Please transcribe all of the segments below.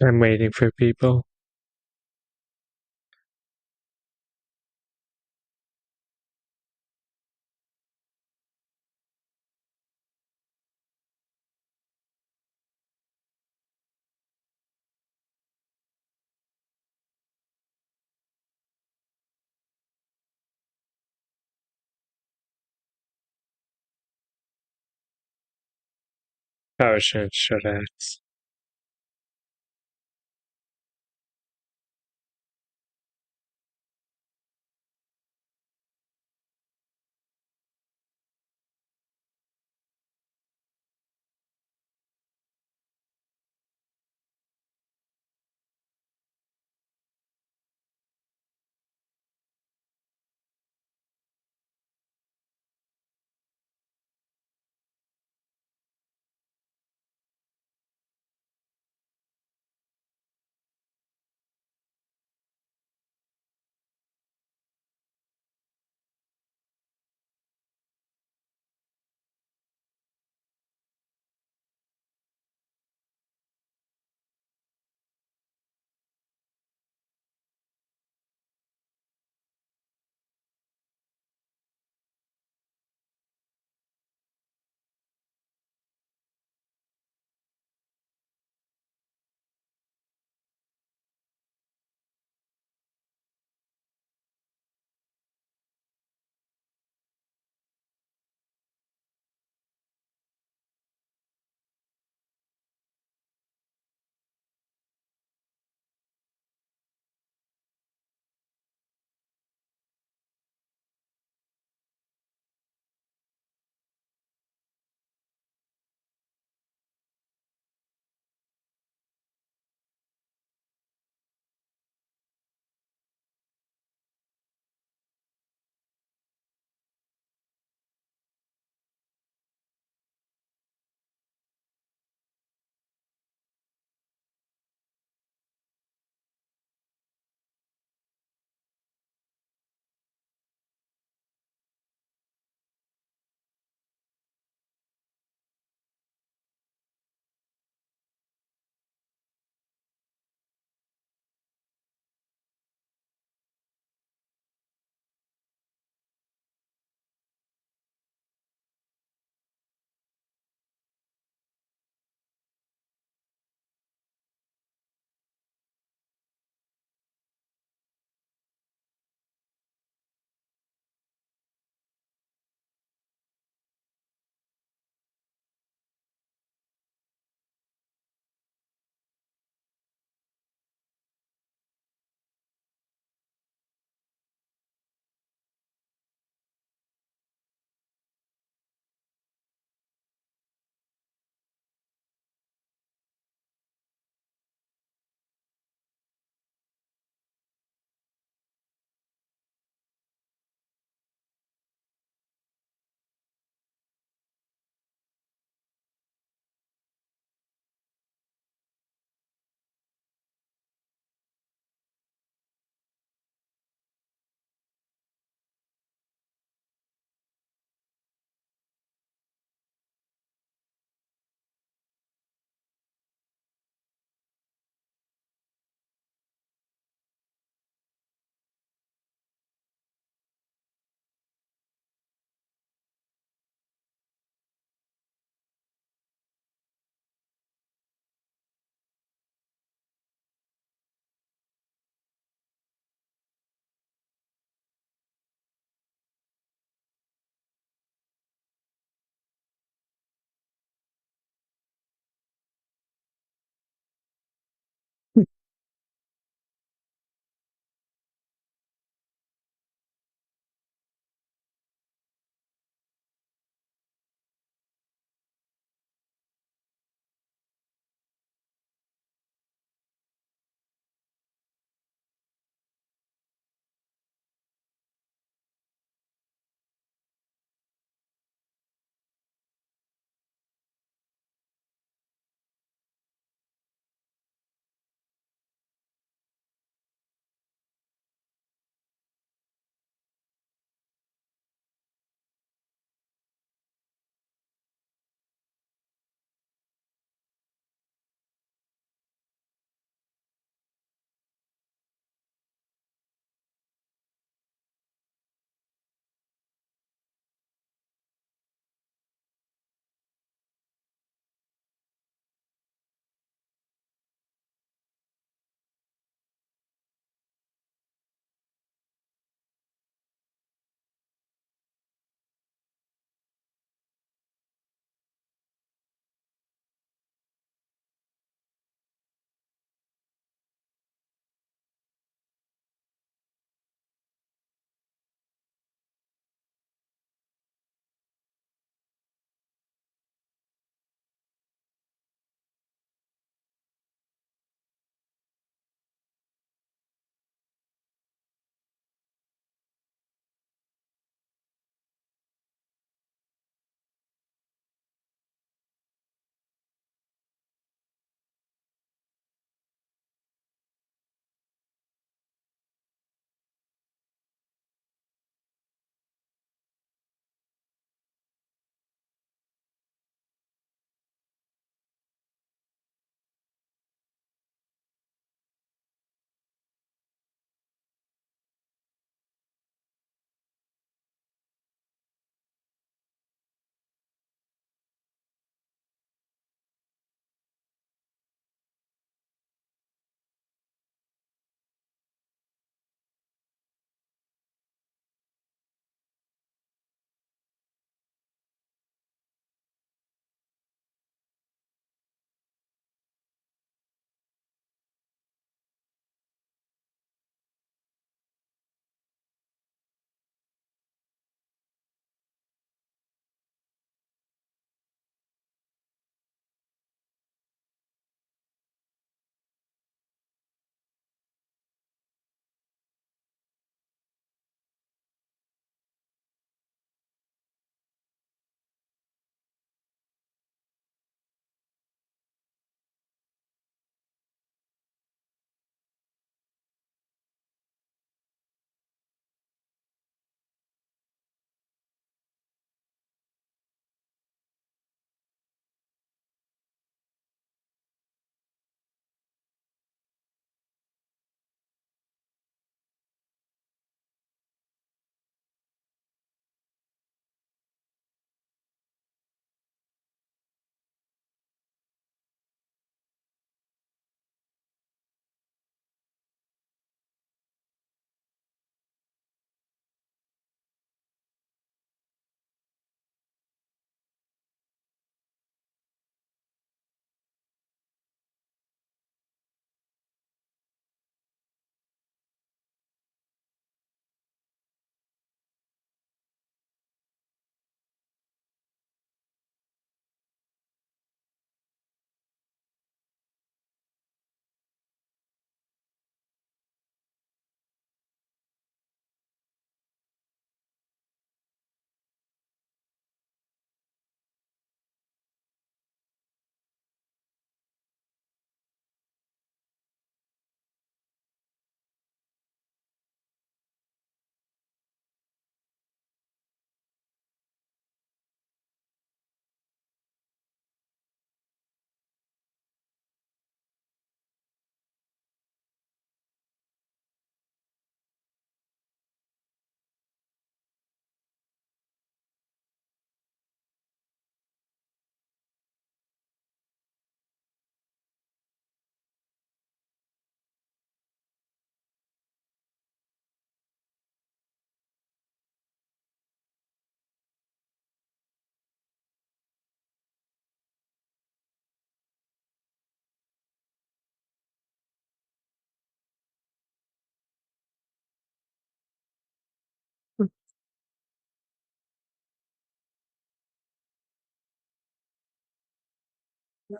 I'm waiting for people. Potion insurance.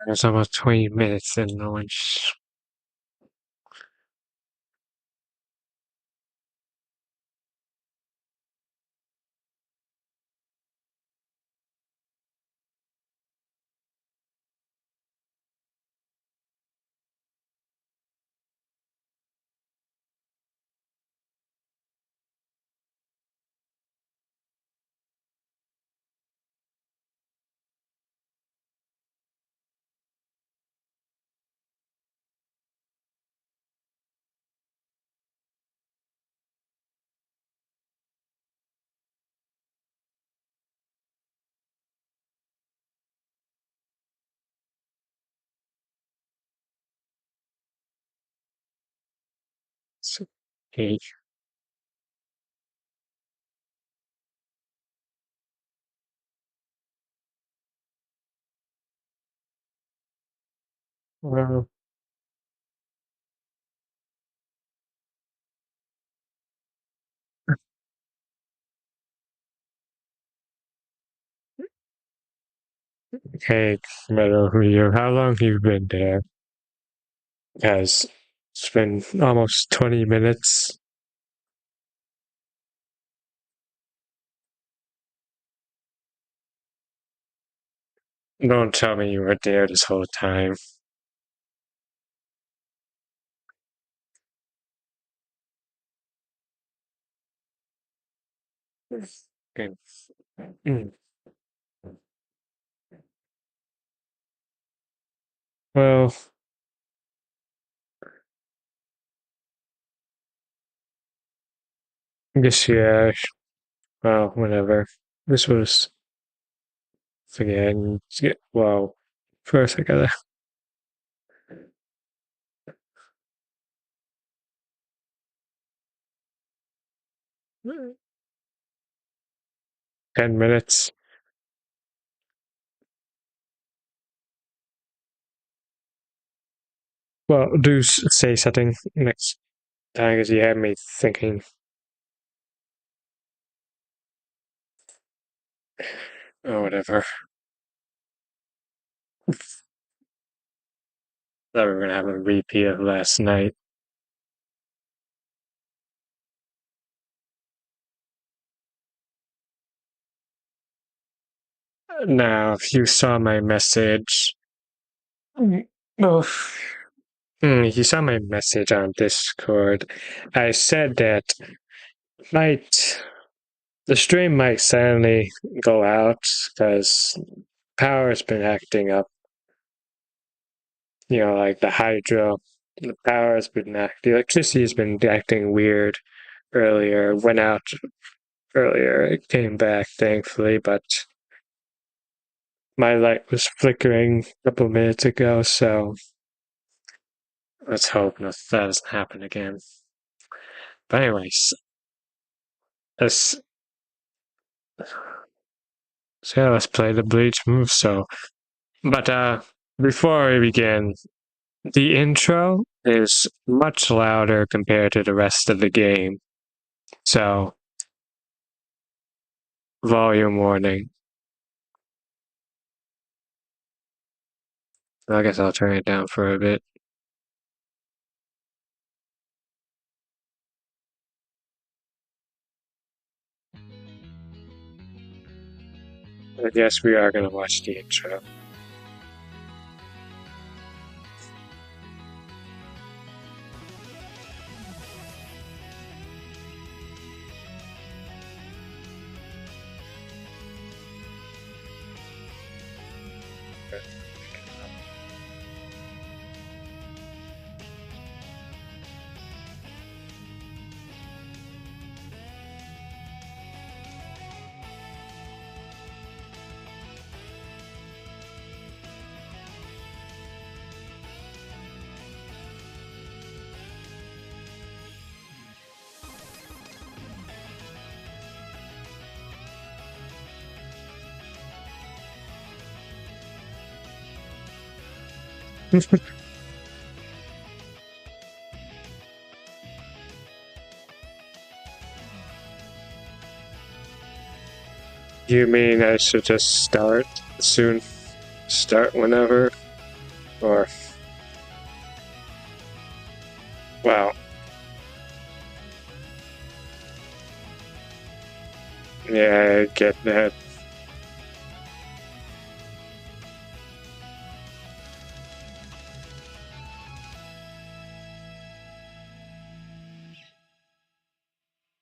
There's almost 20 minutes and no one's. Hey, well, hey, Meadow, how long have you been there? Because it's been almost 20 minutes. Don't tell me you were there this whole time. Okay. Mm. Well, I guess yeah. Well, whatever. This was again. Well, first I gotta 10 minutes. Well, say something next time because you had me thinking. Oh, whatever. Thought we were gonna have a repeat of last night. Now, if you saw my message, oh, you saw my message on Discord. I said that might the stream might suddenly go out because power's been acting up. Like the power's been the electricity's been acting weird earlier. Went out earlier. It came back thankfully, but my light was flickering a couple minutes ago, so let's hope that doesn't happen again. But anyways, let's so yeah, let's play the Bleach move. But before we begin, the intro is much louder compared to the rest of the game. So, volume warning. I guess I'll turn it down for a bit. I guess we are gonna watch the intro. You mean I should just start soon? Start whenever? Or, well, yeah, I get that.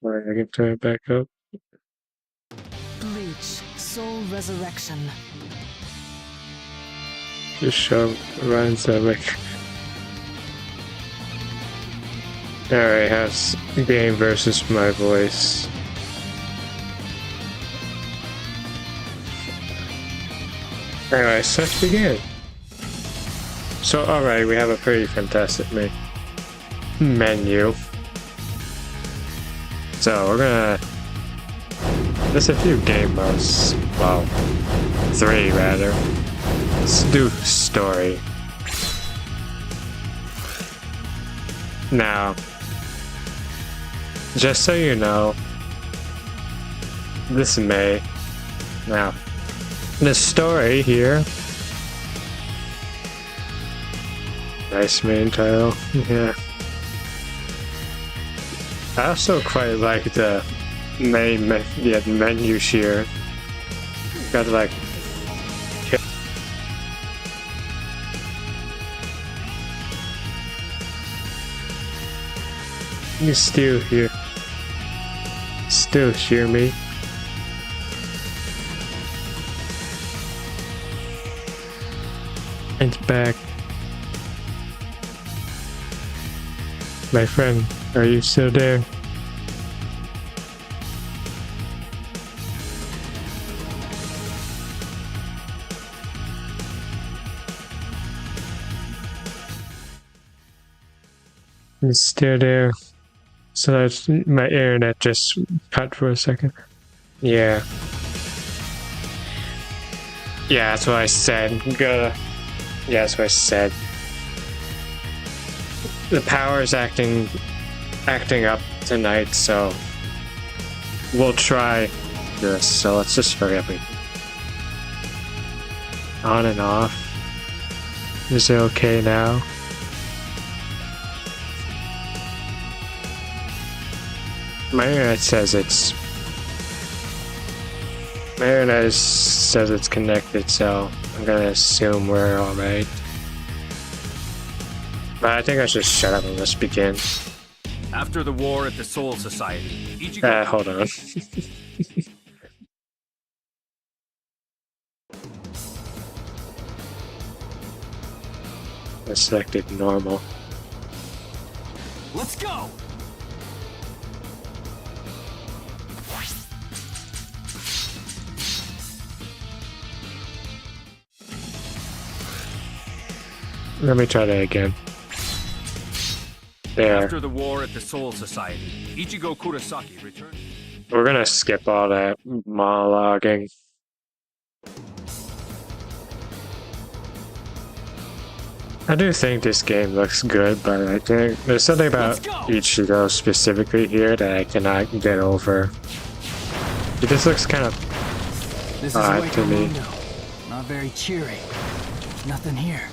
Alright, I can turn it back up. Bleach, Soul Resurreccion. Just show runs that like. Alright, has game versus my voice. Anyway, so let's begin. So, alright, we have a pretty fantastic menu. So, we're gonna. There's a few game modes. Well, 3 rather. Let's do story. Now, just so you know, this May. Now, the story here. Nice main title. Yeah. I also quite like the main menu here. Got like. You still hear me? It's back. My friend, are you still there? It's still there. So that's my internet just cut for a second. Yeah. Yeah, that's what I said. Yeah, that's what I said. The power is acting up tonight, so we'll try this. So let's just hurry up. On and off. Is it okay now? My internet says it's connected, so I'm gonna assume we're alright. But I think I should shut up and let's begin. After the war at the Soul Society, hold on. I selected normal. Let's go! Let me try that again. There. After the war at the Soul Society, Ichigo Kurosaki returned. We're gonna skip all that monologuing. I do think this game looks good, but I think there's something about Ichigo specifically here that I cannot get over. It just looks kind of odd to me. Not very cheery. Nothing here.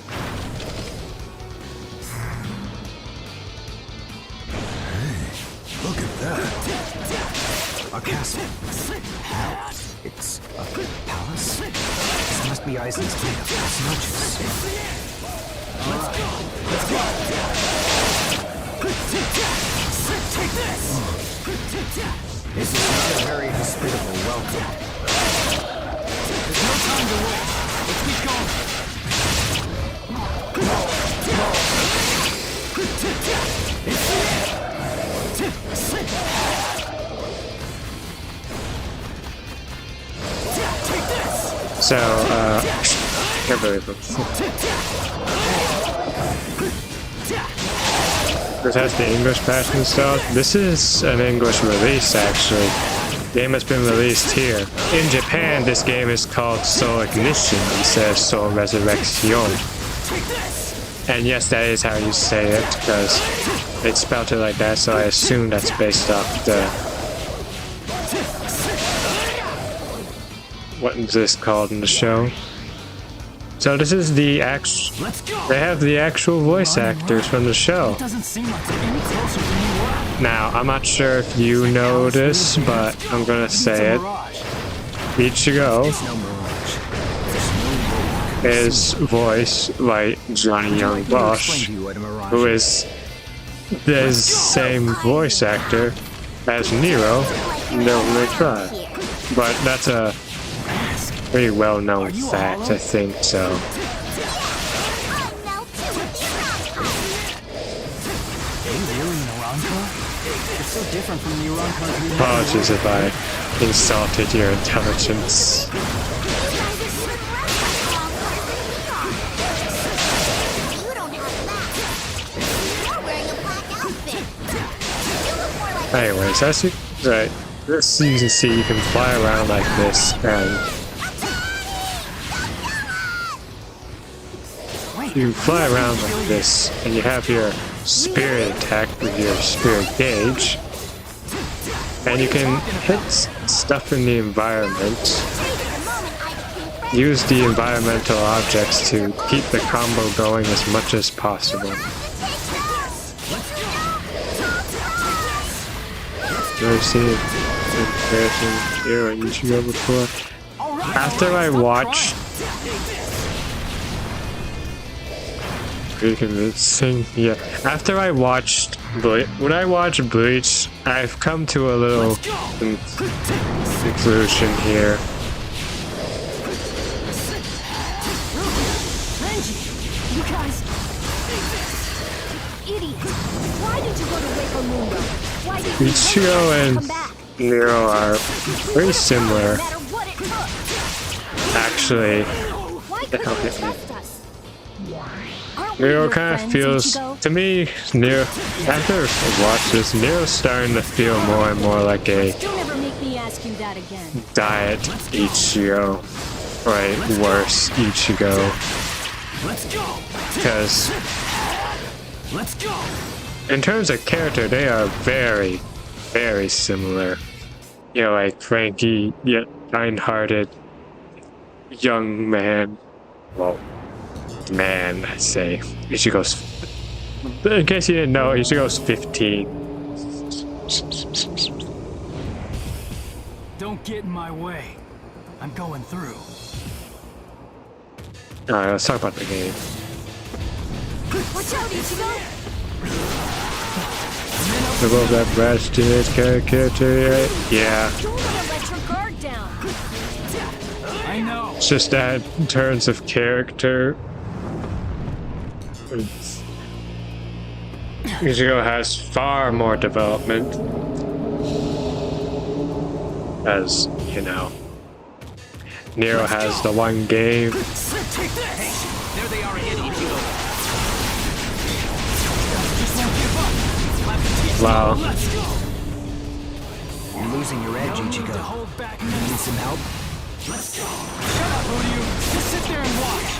Look at that! A castle. It's a palace? This must be Aizen's made of smudges. Let's go! Let's go! Take this! This is not a very hospitable welcome. There's no time to wait. Let's keep going. So, can't believe it. This has the English patch installed. This is an English release, actually. The game has been released here. In Japan, this game is called Soul Ignition instead of Soul Resurreccion. And yes, that is how you say it, because it's spelled it like that, so I assume that's based off the... What is this called in the show? So this is the actual. Let's go. They have the actual voice actors from the show. It doesn't seem like they're any closer than you were. Now, I'm not sure if you know this, but I'm gonna say it. Ichigo is voiced by Johnny Young Bosch, who is the same voice actor as Nero in Devil May Cry. But that's a pretty well-known fact, I think so. It's so different from the Iran we know. Apologies if I insulted your intelligence. Anyways, as you right, this you can see you can fly around like this, and you can fly around like this, and you have your spirit attack with your spirit gauge, and you can hit stuff in the environment. Use the environmental objects to keep the combo going as much as possible. I've seen it in comparison here on YouTube before. After I watched pretty convincing, yeah. After I watched when I watched Bleach, I've come to a little conclusion here. You guys, idiot! Why did you go to Waco Mundo? Why did you Ichigo and Nero are very similar. Actually, Why couldn't you trust us? Aren't we Nero your kind of friends, feels, Ichigo? to me, Nero, after I watched this, Nero's starting to feel more and more like a Don't ever make me ask you that again. diet Ichigo, or a worse Ichigo, Let's go. because Let's go. in terms of character, they are very, very similar. You know, like Frankie, yet kind-hearted young man. Well, man, I say. Ichigo's. In case you didn't know, Ichigo's 15. Don't get in my way. I'm going through. Alright, let's talk about the game. Watch out, Ichigo! About that brash teenage character, yeah. Don't let your guard down. I know. It's just that in terms of character, Ichigo has far more development. As, you know, Nero has the one game. Take this! There they are again, Ichigo. Wow. Let's go. You're losing your edge, No need to Ichigo. hold back. You need some help? Let's go. Shut up, Ryu. Just sit there and watch.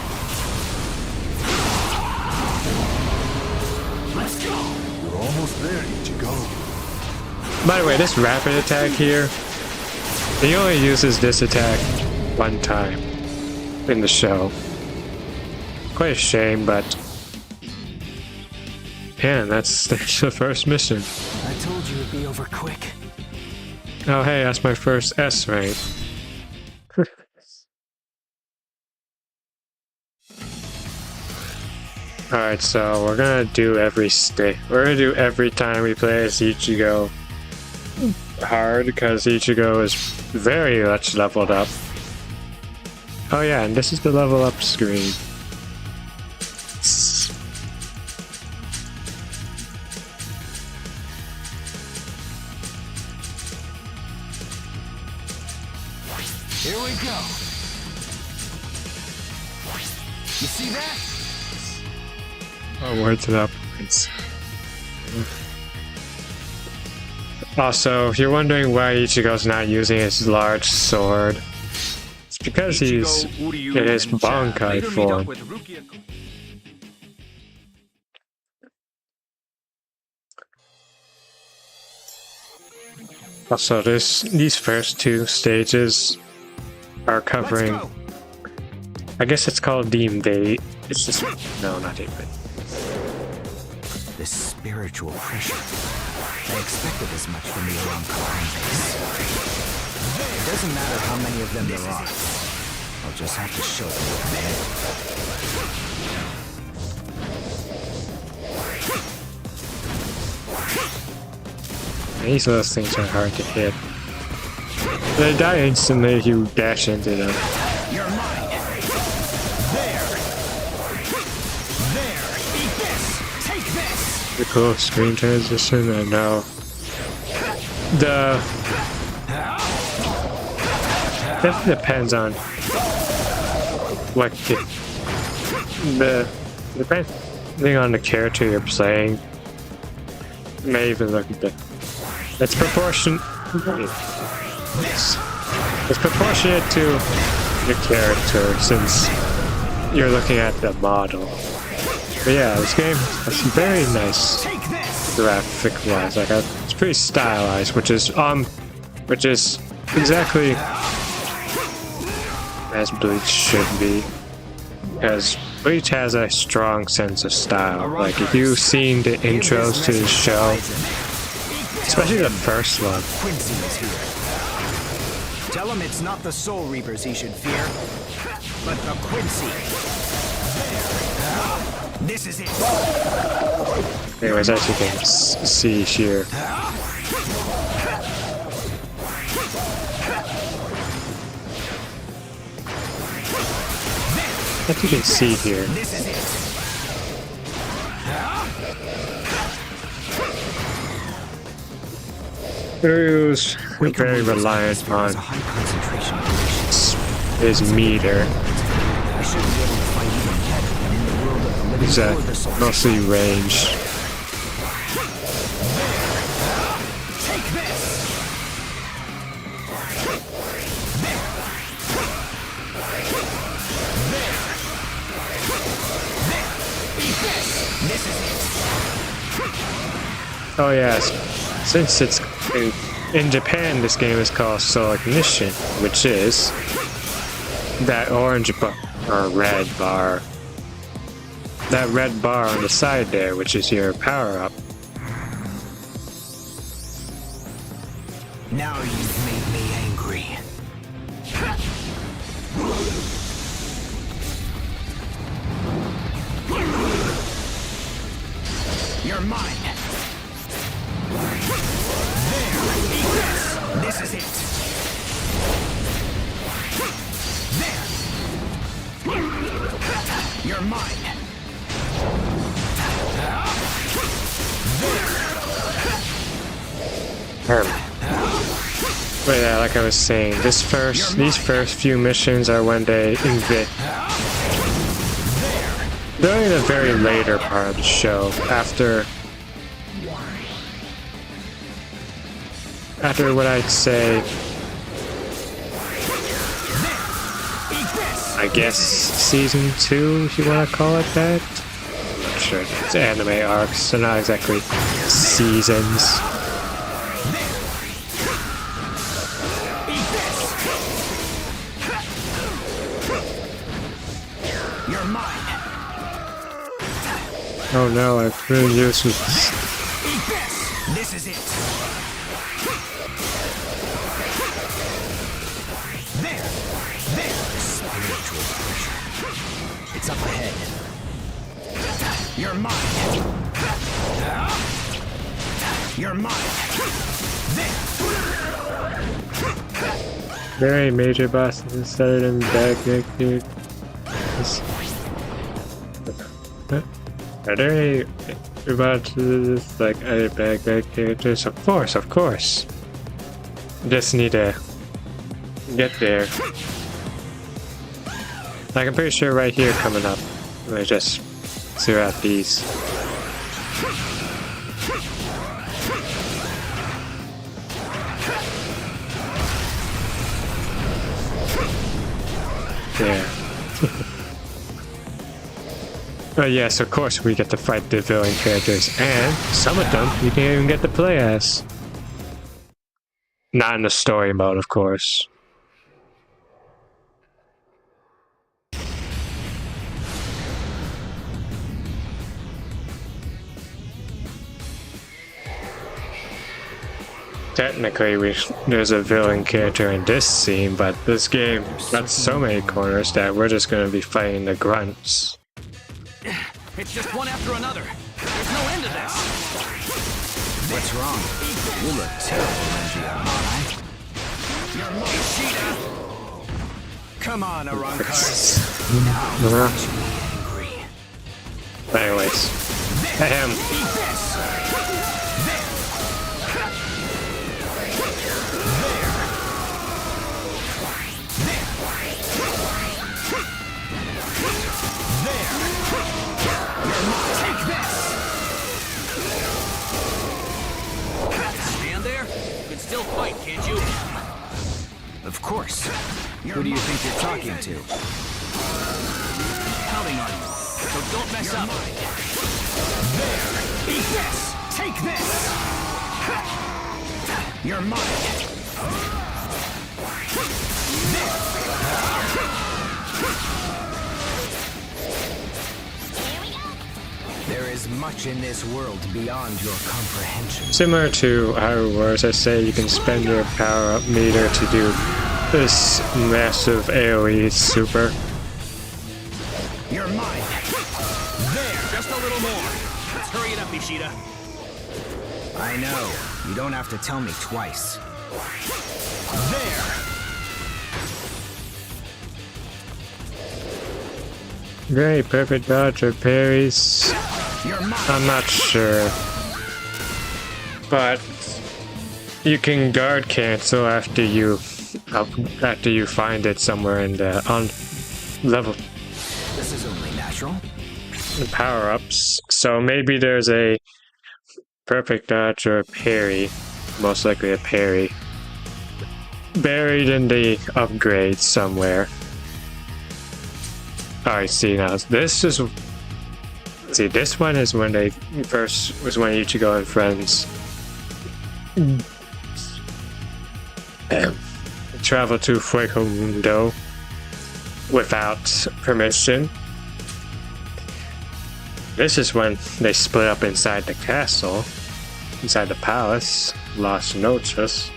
Let's go. You're almost there, Ichigo. By the way, this rapid attack here, he only uses this attack one time in the show. Quite a shame, but yeah, that's the first mission. I told you it'd be over quick. Oh hey, that's my first S rank. Alright, so we're gonna do every state. We're gonna do every time we play as Ichigo hard, because Ichigo is very much leveled up. Oh yeah, and this is the level up screen. Here we go. You see that? Oh, words and upwards. Also, if you're wondering why Ichigo's not using his large sword, it's because he's Uryu, in his and Chad Bankai later meet up form. with Rukia. Also, these first two stages are covering I guess it's called the invade. It's just no, not invade. This spiritual pressure. I expected as much from the Iran clan base. It doesn't matter how many of them there are. I'll just have to show them what I'm in. These little things are hard to hit. They die instantly if you dash into them. You're mine. There. Eat this. Take this. The cool screen transition, I know. That depends on what depending on the character you're playing. May even look at it's proportionate to your character since you're looking at the model. But yeah, this game is very nice graphic wise. Like it's pretty stylized, which is exactly as Bleach should be. Because Bleach has a strong sense of style. Like if you've seen the intros to the show, especially the first one. Quincy is here. Tell him it's not the Soul Reapers he should fear, but the Quincy. This is it. Anyways, as you can see here. As you can see here. This is it. Ryu's very reliant on his meter. He's mostly range. Oh yes, since it's in Japan, this game is called Soul Ignition, which is that orange bar or red bar. That red bar on the side there, which is your power up. Now you've made me angry. You're mine. This is it. There. You're mine. But yeah, like I was saying, these first few missions are when they invade. During the very later part of the show, after what I'd say, I guess season 2, if you want to call it that. I'm not sure. It's anime arcs, so not exactly seasons. You're mine. Oh no, I've really used this. This is it. There. Spiritual pressure. It's up ahead. You're mine. You're mine. There. Very major bosses instead of bad dude. Are there any bosses like other bad characters? Of course. Just need to get there. Like I'm pretty sure right here coming up. Let me just zero out these. Yeah. Yes, of course we get to fight the villain characters, and some of them you can't even get to play as. Not in the story mode, of course. technically there's a villain character in this scene, but this game got so many corners that we're just gonna be fighting the grunts. It's just one after another. There's no end to this. What's wrong? You look terrible, Renji. Ishida. Come on, Arankars. Uh-huh. But anyways, ahem. Eat this. Take this. Stand there. You can still fight, can't you? Of course. Who do you think you're talking to? Counting on you. So don't mess up. There. Eat this. Take this. You're mine. There is much in this world beyond your comprehension. Similar to Hyrule Wars, I say you can spend your power-up meter to do this massive AoE super. You're mine. There. Just a little more. Let's hurry it up, Ishida. I know. You don't have to tell me twice. There. Very perfect dodge or parries. You're mine. I'm not sure. But you can guard cancel after you find it somewhere in the on level This is only natural. power-ups. So maybe there's a perfect dodge or a parry, most likely a parry, buried in the upgrades somewhere. Alright, see now, this is... See, this one is when they first... was when Ichigo and friends travel to Fuego Mundo without permission. This is when they split up inside the castle, inside the palace, Las Noches.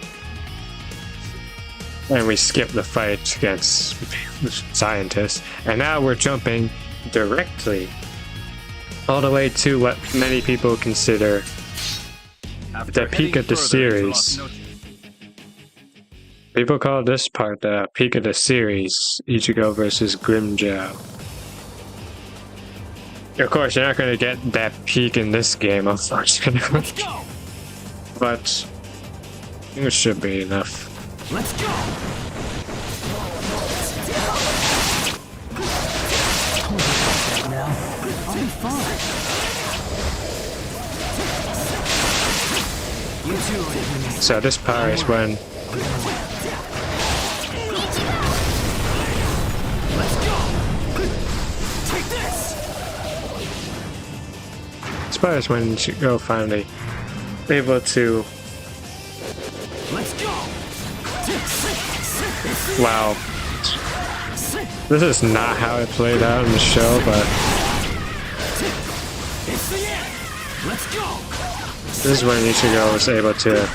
And we skipped the fight against scientists. And now we're jumping directly all the way to what many people consider the peak of the series. People call this part the peak of the series, Ichigo versus Grimmjow. Of course, you're not going to get that peak in this game, unfortunately. Let's go. But it should be enough. Let's go. Now, I'll be fine. You two are in So this part is when Let's go. Take this. this part is when Ichigo finally able to. Let's go. Wow. This is not how it played out in the show, but It's the end. Let's go. this is when Ichigo was able to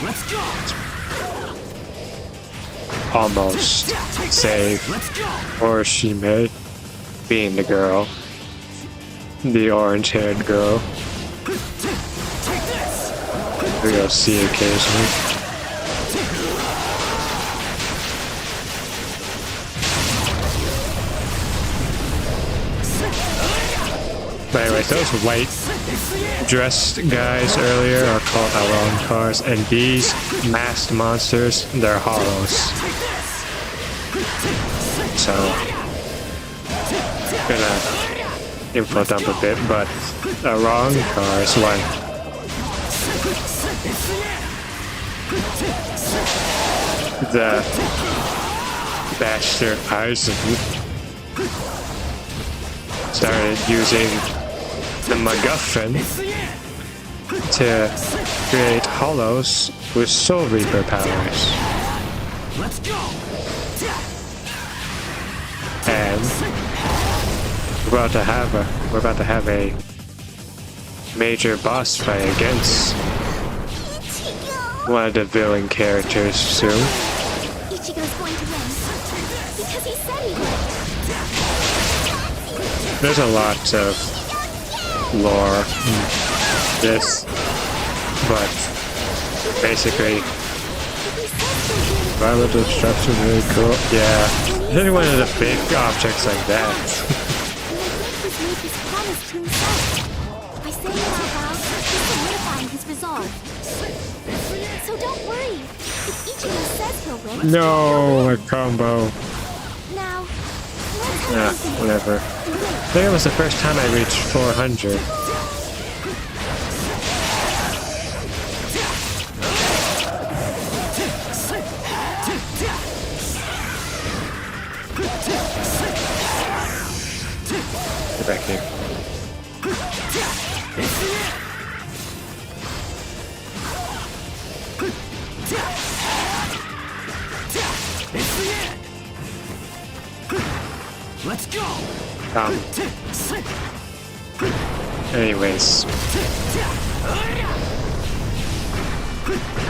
Let's go. almost save Let's go. Orishime, being the girl, the orange-haired girl Take this. we go see occasionally. But anyways, those white-dressed guys earlier are called Arankars, and these masked monsters, they're hollows. So, gonna info dump a bit, but Arankars, one. The bastard Aizen started using the MacGuffin to create hollows with Soul Reaper powers. Let's go. And we're about to have a major boss fight against one of the villain characters soon. Ichigo's going to win. Because he said he would. There's a lot of lore in this, but basically, violent destruction really cool. Yeah, there's one of the big objects like that. He's made his promise to himself. By saying it out loud, he's solidifying his resolve. So don't worry. If Ichigo says he'll win, No, a combo. now, Yeah, whatever. I think it was the first time I reached 400. Get back here. Let's go. Anyways,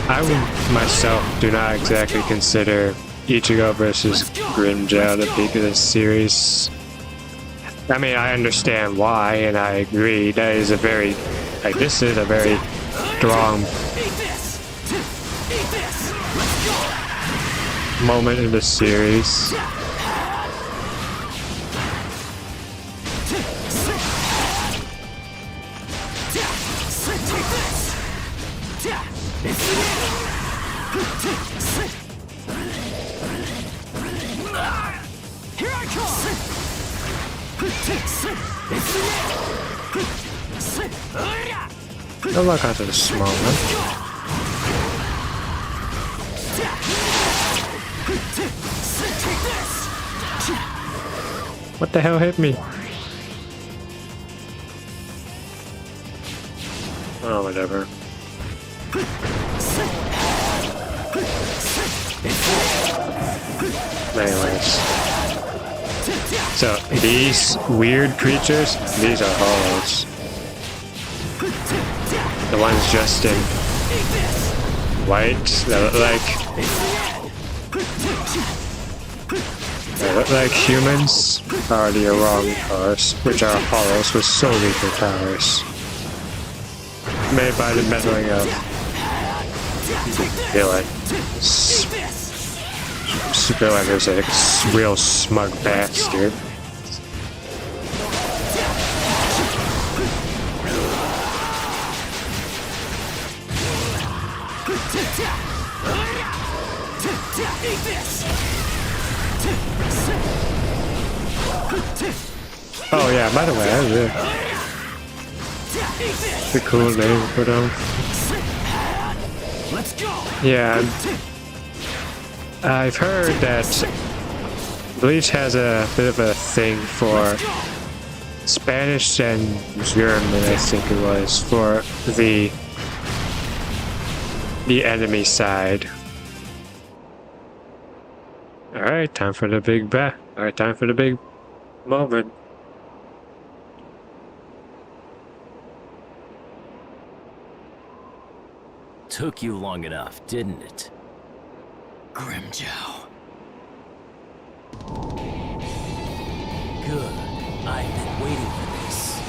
I would myself do not exactly consider Ichigo versus Grimmjow the peak of this series. I mean, I understand why, and I agree. That is a very, like, this is a very strong moment in the series. Here I come. I'll lock onto the small one. What the hell hit me? Oh, whatever. Anyways. So, these weird creatures, these are hollows. The ones just in white, that look like humans, are the wrong powers, which are hollows with so weaker powers. Made by the meddling of villain. Villain is a real smug bastard. Oh yeah, by the way, I really... The cool name for them. Yeah, I've heard that Bleach has a bit of a thing for Spanish and German, I think it was, for the enemy side. Alright, time for the big time for the big moment. Took you long enough, didn't it? Grimmjow. Good. I've been waiting for this.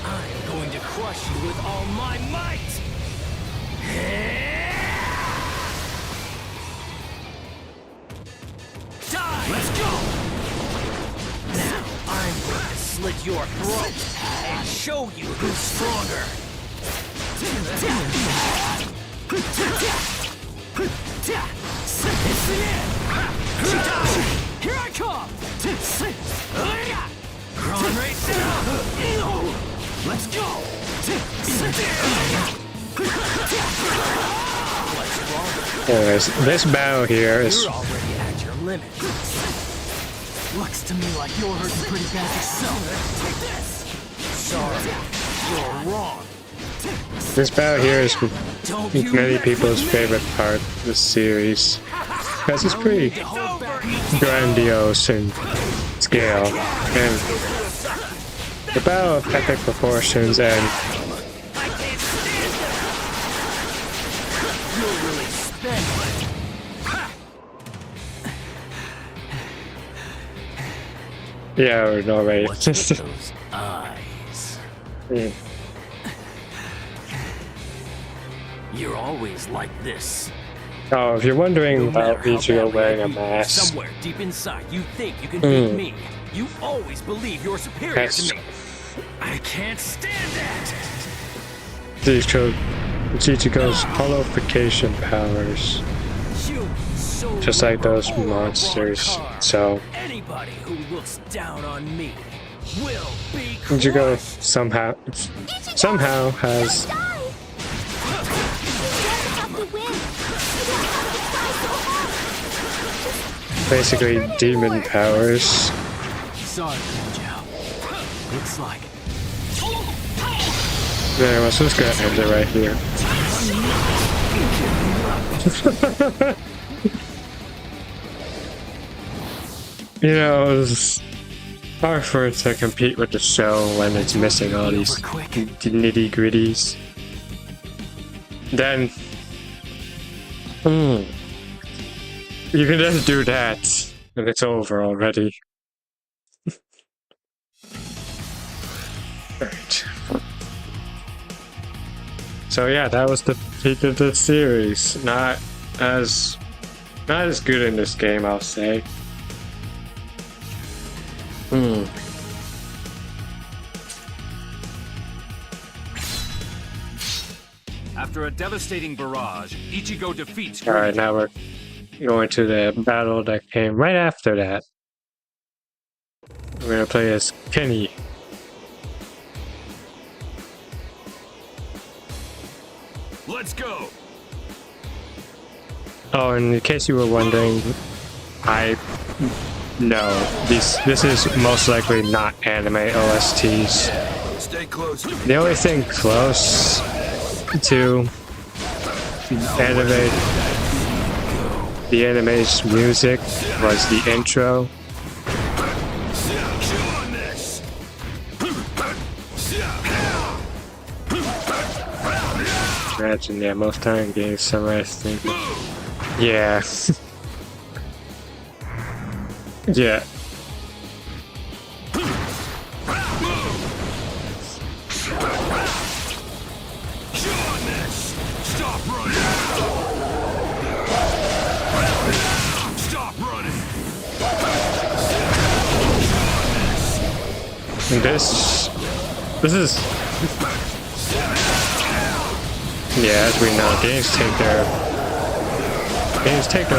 I'm going to crush you with all my might! Die! Let's go! Now I'm going to slit your throat and show you who's stronger! It's the end! Here I come! Crawling right down! Let's go! Anyways, this battle here is... You're already at your limit. Looks to me like you're hurting pretty bad yourself. Take this! Sorry, you're wrong. This battle here is many people's favorite part of the series, because it's pretty grandiose in scale, and the battle of epic proportions, and You're really spending. Yeah, no way. What's with those eyes? You're always like this. Oh, if you're wondering No matter about how Ichigo badly I wearing a beat you, mask, somewhere deep inside, you think you can beat me. You always believe you're superior That's- to me. I can't stand that. Ichigo's hollowification powers, You so just like those or a monsters. wrong card. So Anybody who looks down on me will be Ichigo crushed. somehow Ichigo, has don't die! You don't have to win. You don't have to try so hard. basically demon powers. Sorry, Joe. Looks like Anyway, so let's go ahead and end it right here. You know, it's hard for it to compete with the show when it's missing all these nitty gritties. Then, you can just do that, and it's over already. Alright. So yeah, that was the peak of the series. Not as good in this game, I'll say. After a devastating barrage, Ichigo defeats Alright, now we're going to the battle that came right after that. We're gonna play as Kenny. Let's go! Oh, and in case you were wondering, this is most likely not anime OSTs. Stay close. The only thing close to the anime's music was the intro. Imagine, yeah, most time games, somebody's thinking. Yeah. Yeah. Stop running! Stop running! And this is, yeah, as we know, games take their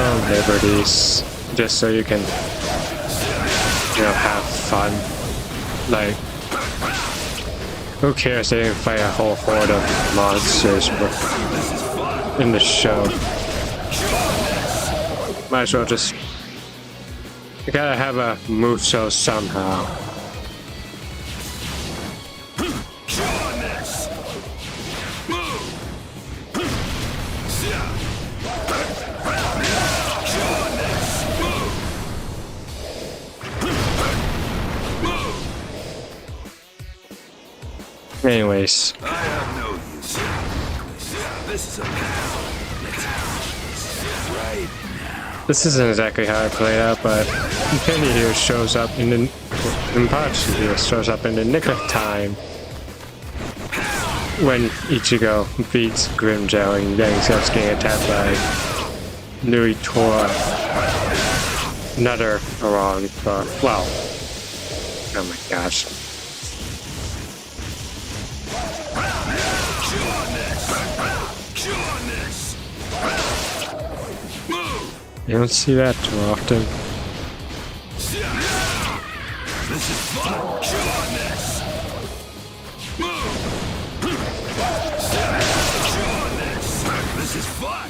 own liberties just so you can, have fun. Like, who cares? They didn't fight a whole horde of monsters in the show. Might as well just, you gotta have a move show somehow. Anyways, I have no use. This is a battle. Right now. this isn't exactly how I play out, but Kenny here shows up in the nick of time when Ichigo beats Grimmjow and then he starts getting attacked by Nui Tora. Another wrong car. Wow. Oh my gosh. You don't see that too often. This is fun. This is fun.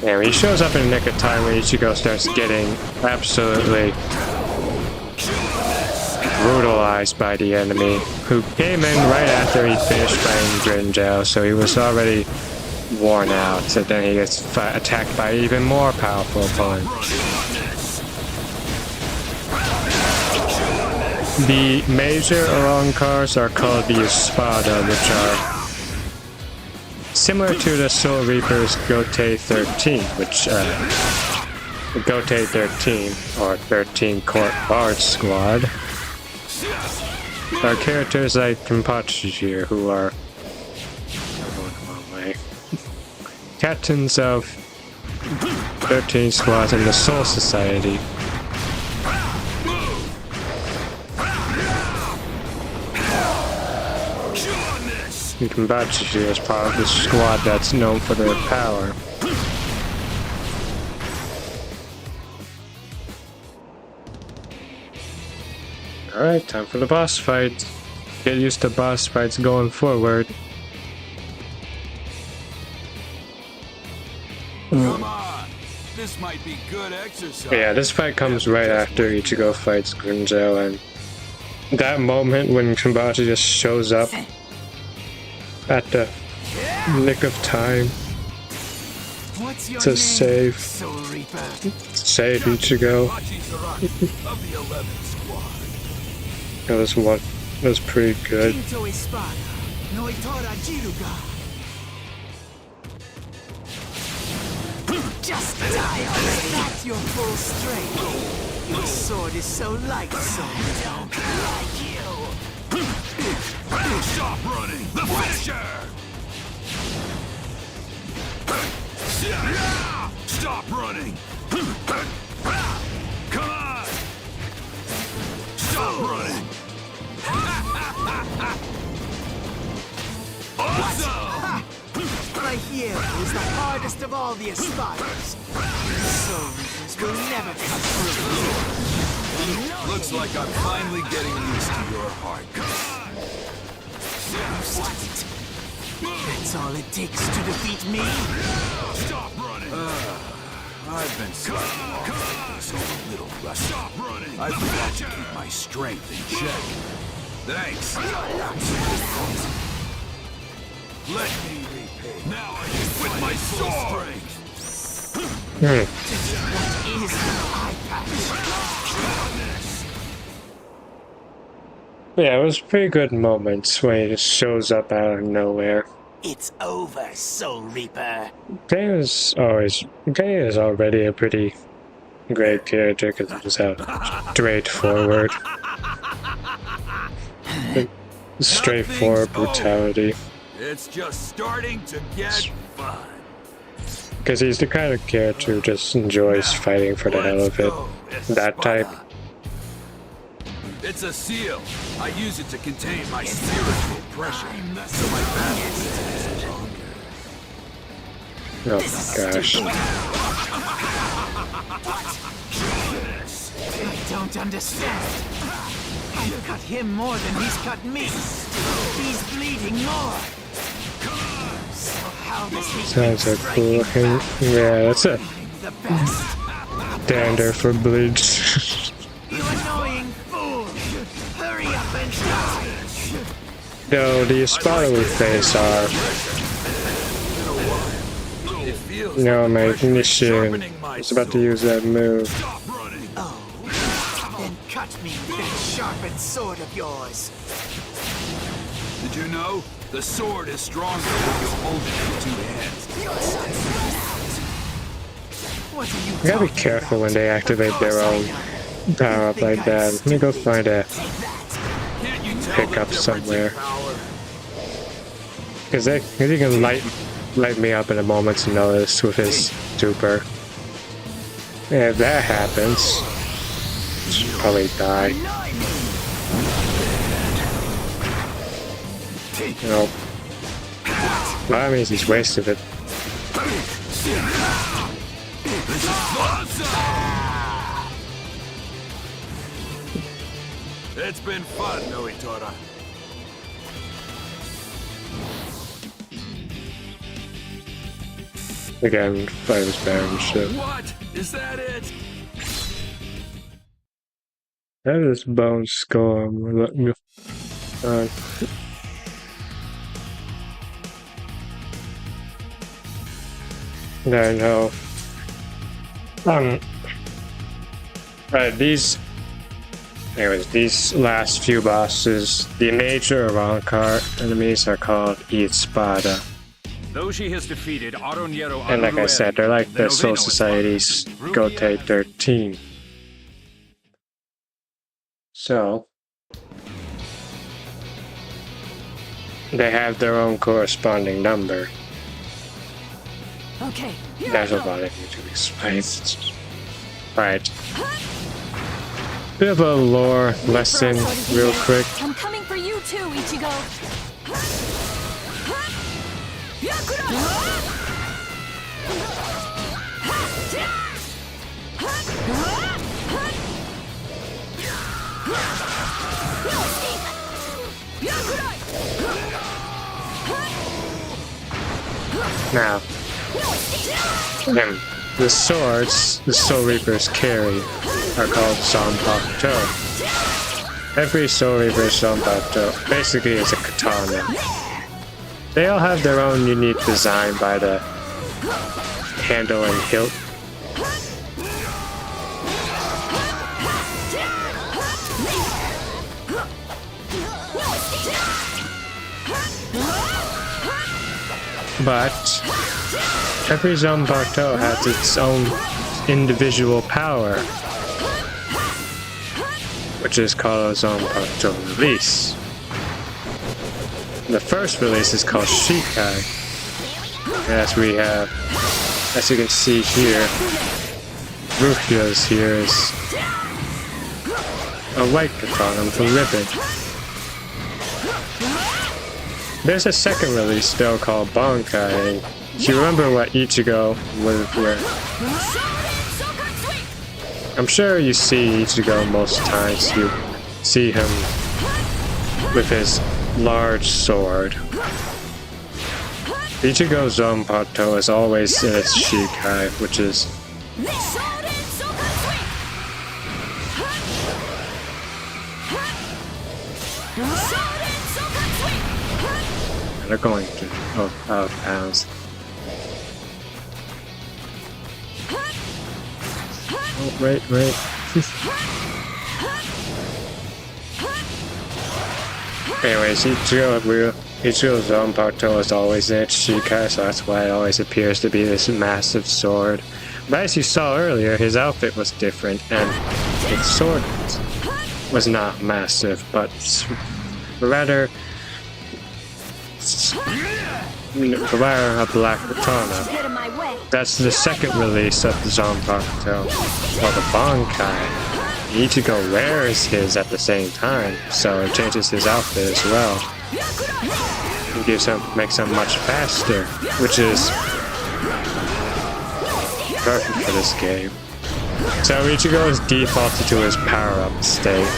Yeah, when he shows up in the nick of time when Ichigo starts getting absolutely brutalized by the enemy, who came in right after he finished fighting Grimmjow, so he was already worn out, and then he gets attacked by an even more powerful opponent. The major Oronkars are called the Espada, which are similar to the Soul Reaper's Gote 13, which Gote 13 or 13 Court Bard Squad are characters like Kenpachi who are captains of 13 squads in the Soul Society. And Kenpachi is part of the squad that's known for their power. Alright, time for the boss fight. Get used to boss fights going forward. Come on, this might be good exercise. Yeah, this fight comes right after Ichigo fights Grinzo, and that moment when Kenpachi just shows up at the nick of time to save Ichigo. That was pretty good. Just die already. That's your full strength. Your sword is so light, so I don't like you. Stop running! The finisher! Stop running! Come on! Stop running! Awesome! My hero is the hardest of all the aspirers. Soul Reapers will never cut through. Looks like I'm finally getting used to your heart. That's all it takes to defeat me. Stop running! I've been slacking off, so a little rusty. Stop running! I forgot to keep my strength in check. Thanks. Let me repay. Now I can with my sword. What is the eye patch? Yeah, it was pretty good moments when he just shows up out of nowhere. It's over, Soul Reaper. Gay is already a pretty great character because he's straightforward. Straightforward brutality. It's just starting to get fun. Because he's the kind of character who just enjoys fighting for the hell of it. That type. It's a seal. I use it to contain my spiritual pressure, so my battles is stronger. Oh gosh. I don't understand. I've cut him more than he's cut me. He's bleeding more. So how does he Sounds like cool. Yeah, that's a the best? dander for Bleach. You annoying fool! Hurry up and die! No, the Espada we face are. No, my Nishin is about to use that move. Oh, then cut me with that sharpened sword of yours. Did you know? The sword is stronger when you hold it in two hands. What are you You gotta be careful when they activate their own power up like that. Let me go find a Can't you tell pick the up difference somewhere. in power? Because he can light me up in a moment's notice with his super. And if that happens, I'll probably die. Nope. Well, that means he's wasted it. It's been fun, Noitora. Again, fight was bad and shit. What? Is that it? That is bone skull. I know. Right, these last few bosses, the major Arankar enemies are called Espada. Those she has defeated, Aronniero And like I said, they're like the Soul Noveno is Society's Rukia- Gote 13. So, they have their own corresponding number. Okay, here There's I a go. lot I need to explain. Right. Bit of a lore lesson, real quick. I'm coming for you too, Ichigo. Now, the swords the Soul Reapers carry are called Zanpakuto. Every Soul Reaper Zanpakuto basically is a katana. They all have their own unique design by the handle and hilt. But every Zanpakuto has its own individual power, which is called a Zanpakuto release. The first release is called Shikai. As we have, as you can see here, Rukia's here is a white katana with a ribbon. There's a second release though called Bankai. If you remember what Ichigo was wearing, I'm sure you see Ichigo most times. You see him with his large sword. Ichigo's Zanpakuto is always in its Shikai, which is they're going to out of bounds. Oh, wait. Anyways, Ichigo's Zanpakuto is always in its Shikai, so that's why it always appears to be this massive sword. But as you saw earlier, his outfit was different, and his sword was not massive, but rather a black katana. Get in my way. That's the second release of the Zanpakuto, or the Bankai. Ichigo wears his at the same time, so it changes his outfit as well. It makes him much faster, which is perfect for this game. So Ichigo is defaulted to his power-up state.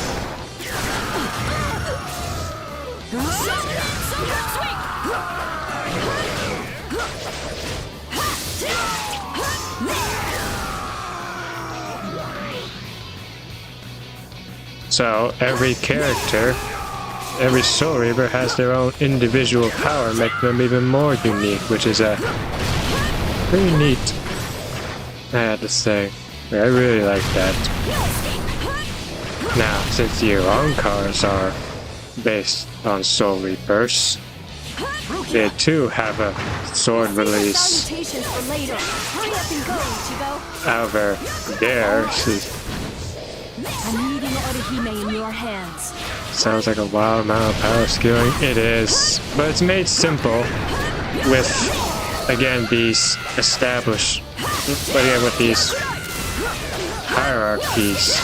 So every character, every Soul Reaper has their own individual power, making them even more unique, which is pretty neat, I had to say. I really like that. Now, since the Arancars are based on Soul Reapers, they too have a sword release. Salutations for later. Hurry up and go, Ichigo. However, theirs I'm leaving Orihime in your hands. sounds like a wild amount of power scaling. It is, but it's made simple with, again, these established, with these hierarchies,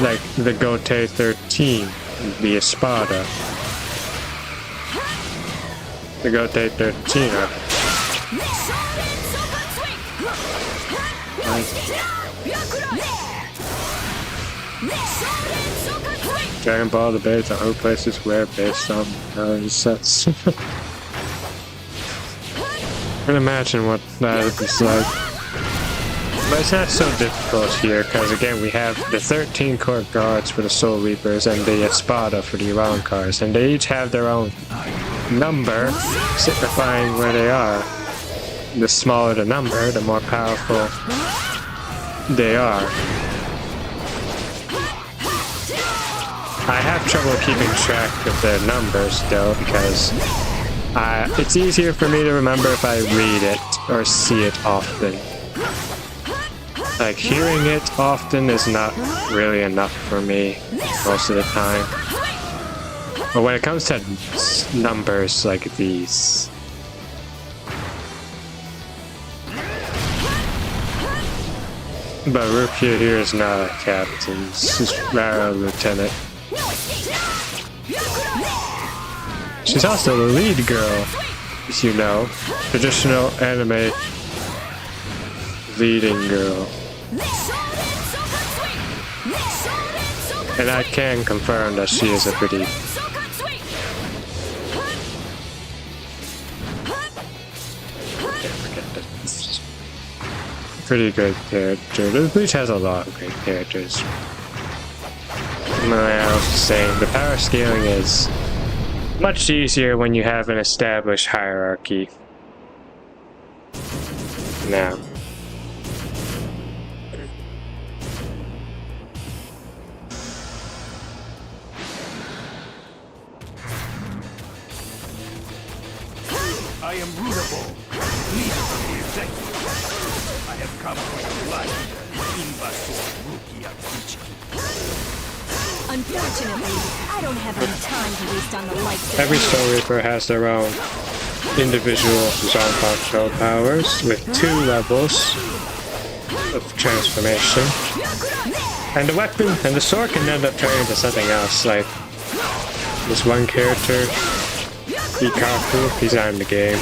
like the Gote 13, the Espada. The Gote 13 are Dragon Ball debates on who places where based on sets. I can imagine what that is like. But it's not so difficult here, because again, we have the 13 court guards for the Soul Reapers and the Espada for the Arancars, and they each have their own number, signifying where they are. The smaller the number, the more powerful they are. I have trouble keeping track of their numbers though, because It's easier for me to remember if I read it or see it often. Like, hearing it often is not really enough for me most of the time. But when it comes to numbers like these... But Rukia here is not a captain, she's rather a lieutenant. She's also the lead girl, as you know. Traditional anime leading girl. And I can confirm that she is a pretty... pretty good character. Bleach has a lot of great characters. I was saying, the power scaling is much easier when you have an established hierarchy. Now. I am rootable, leader of the executive. I have come for your life, Invasor Rukia Bleach. Unfortunately, I don't have any time to waste on the likes of Every you. Soul Reaper has their own individual Zanpakuto powers with 2 levels of transformation. And the weapon and the sword can end up turning into something else, like this one character, Ikaku, he's not in the game.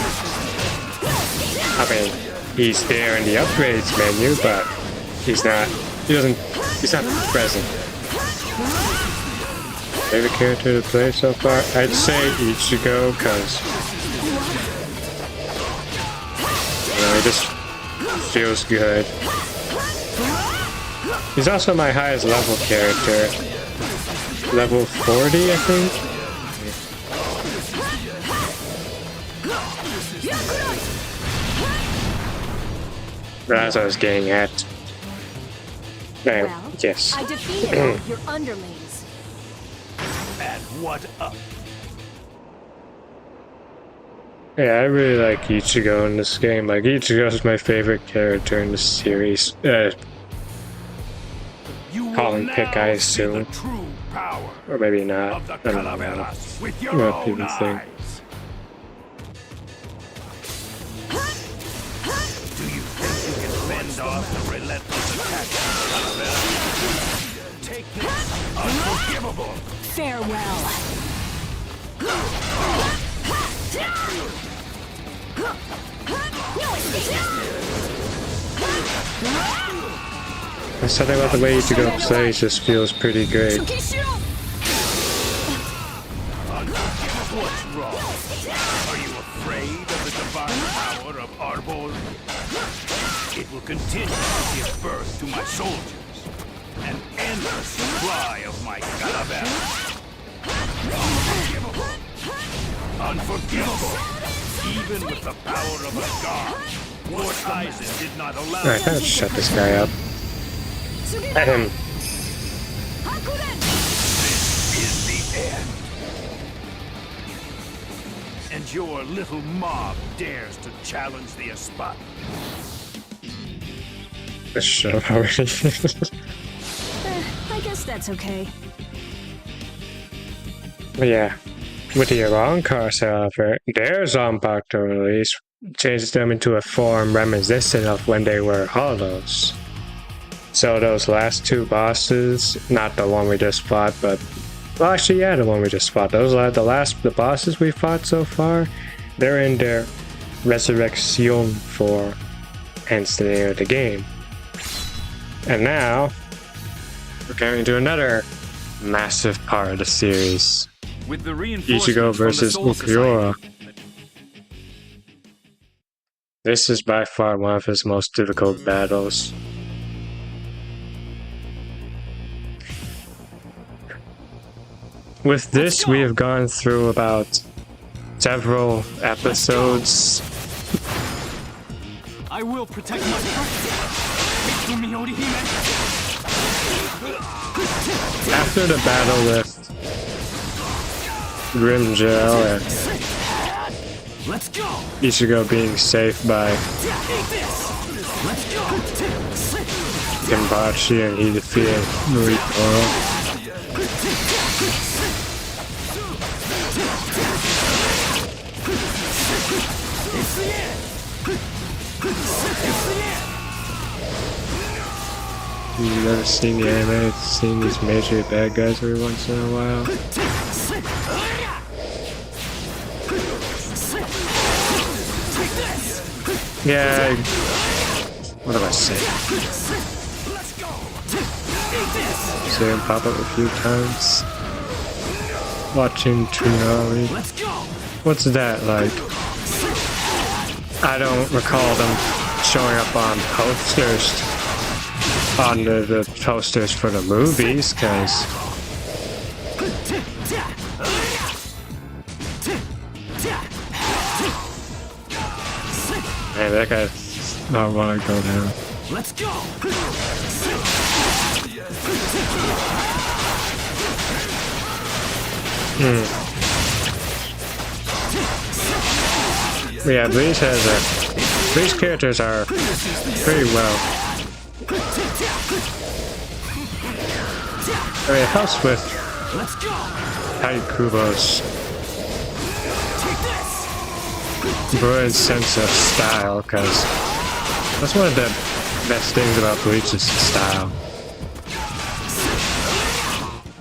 I mean, he's there in the upgrades menu, but he's not present. Favorite character to play so far? I'd say Ichigo, cause he just feels good. He's also my highest level character. Level 40, I think? That's what I was getting at. Well, Yes. I defeated all of your underlings. And what up? Yeah, I really like Ichigo in this game. Like, Ichigo's my favorite character in this series. Call and pick, I assume. True power Or maybe not. of the I don't know. Calaveras with your What own people think. eyes. Do you think you can fend off the relentless attack of the Calaveras? Take this, unforgivable. Farewell. Something about the way Ichigo plays just feels pretty great. What's wrong? Are you afraid of the divine power of Arbor? It will continue to give birth to my soldiers. An endless supply of my Calaveras. Unforgivable. Unforgivable. Even with the power of a god, Lord Aizen did not allow Alright, let's shut this guy up. Ahem. This is the end. And your little mob dares to challenge the Espada. This show already. I guess that's okay. But yeah. With the Iran cars, however, their Zanpakuto release changes them into a form reminiscent of when they were hollows. So those last 2 bosses, not the one we just fought, but well, actually, yeah, the one we just fought. Those are the bosses we fought so far. They're in their Resurreccion form, hence the name of the game. And now we're going to another massive part of the series. With the Ichigo versus Ulquiorra. This is by far one of his most difficult battles. With this, we have gone through about several episodes. I will protect my After the battle with Grimgel and Let's go. Ichigo being saved by Take this. Let's go. Kenpachi and he defeated Muritoro. It's the end. It's the end. You've never seen the anime, it's seen these major bad guys every once in a while. Yeah, what do I say? See him pop up a few times. Watching Tsunami. What's that like? I don't recall them showing up on posters. On the posters for the movies, cause man, that guy does not want to go down. Let's go. Yeah, Bleach characters are pretty well. I mean, it helps with Haikubo's brilliant sense of style, because that's one of the best things about Bleach's style.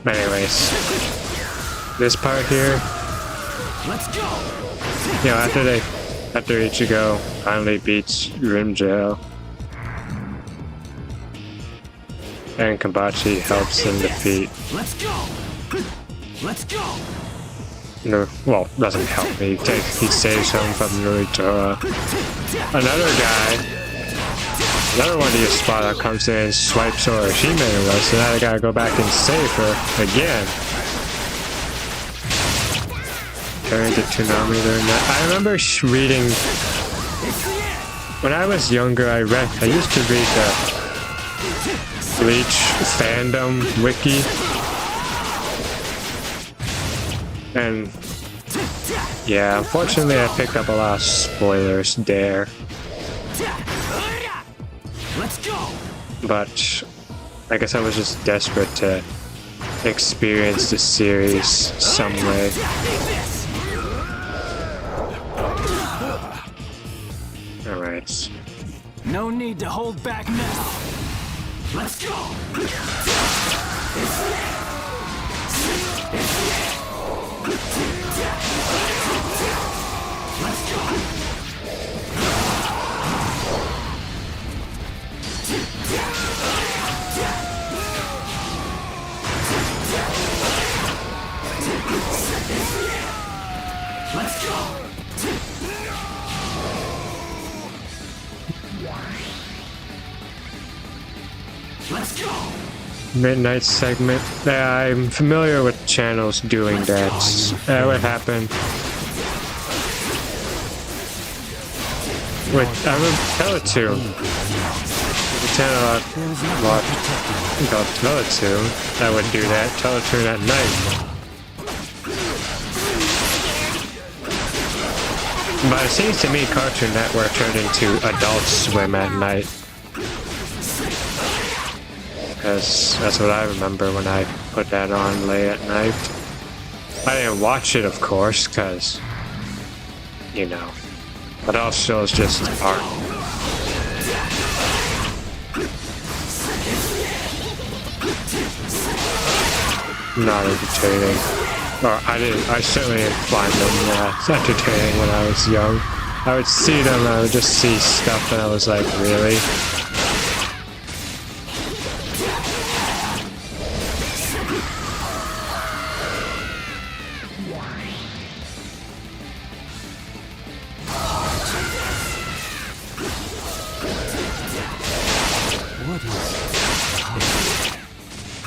Anyways, this part here, you know, after Ichigo finally beats Rimjail, and Kenpachi helps him defeat. Let's go. No, well, doesn't help me. He saves him from Muritoro. Another one of these spotter comes in and swipes Orochimaru away, so now I gotta go back and save her again. Turn to Tsunami during that. I remember reading when I was younger. I used to read the Bleach fandom wiki, and yeah, unfortunately I picked up a lot of spoilers there. But I guess I was just desperate to experience the series some way. Alright. No need to hold back now. Let's go! Let's go! Let's go! Let's go! Midnight segment. Yeah, I'm familiar with channels doing that. That would happen. I'm a Teletoon. The channel I watched called Teletoon that would do that. Teletoon at night. But it seems to me Cartoon Network turned into Adult Swim at night. Because that's what I remember when I put that on late at night. I didn't watch it, of course, because, you know, adult shows just aren't. Not entertaining. Or I certainly didn't find them entertaining when I was young. I would see them and I would just see stuff and I was like, really?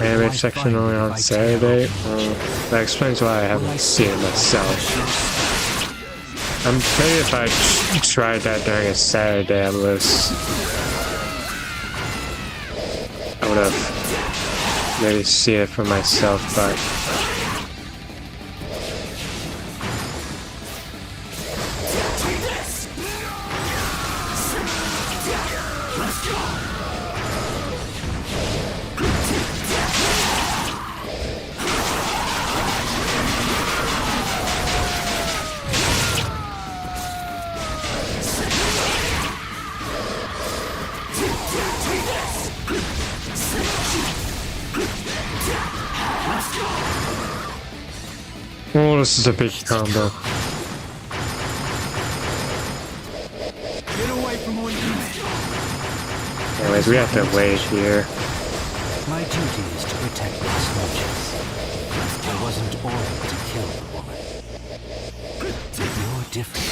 Anime section only on Saturday. That explains why I haven't seen it myself. I'm maybe if I tried that during a Saturday, I would have maybe seen it for myself, but This is a big combo. Get away from where you Anyways, we have to wait here. My duty is to protect Las Noches. I wasn't ordered to kill the woman. But you're different.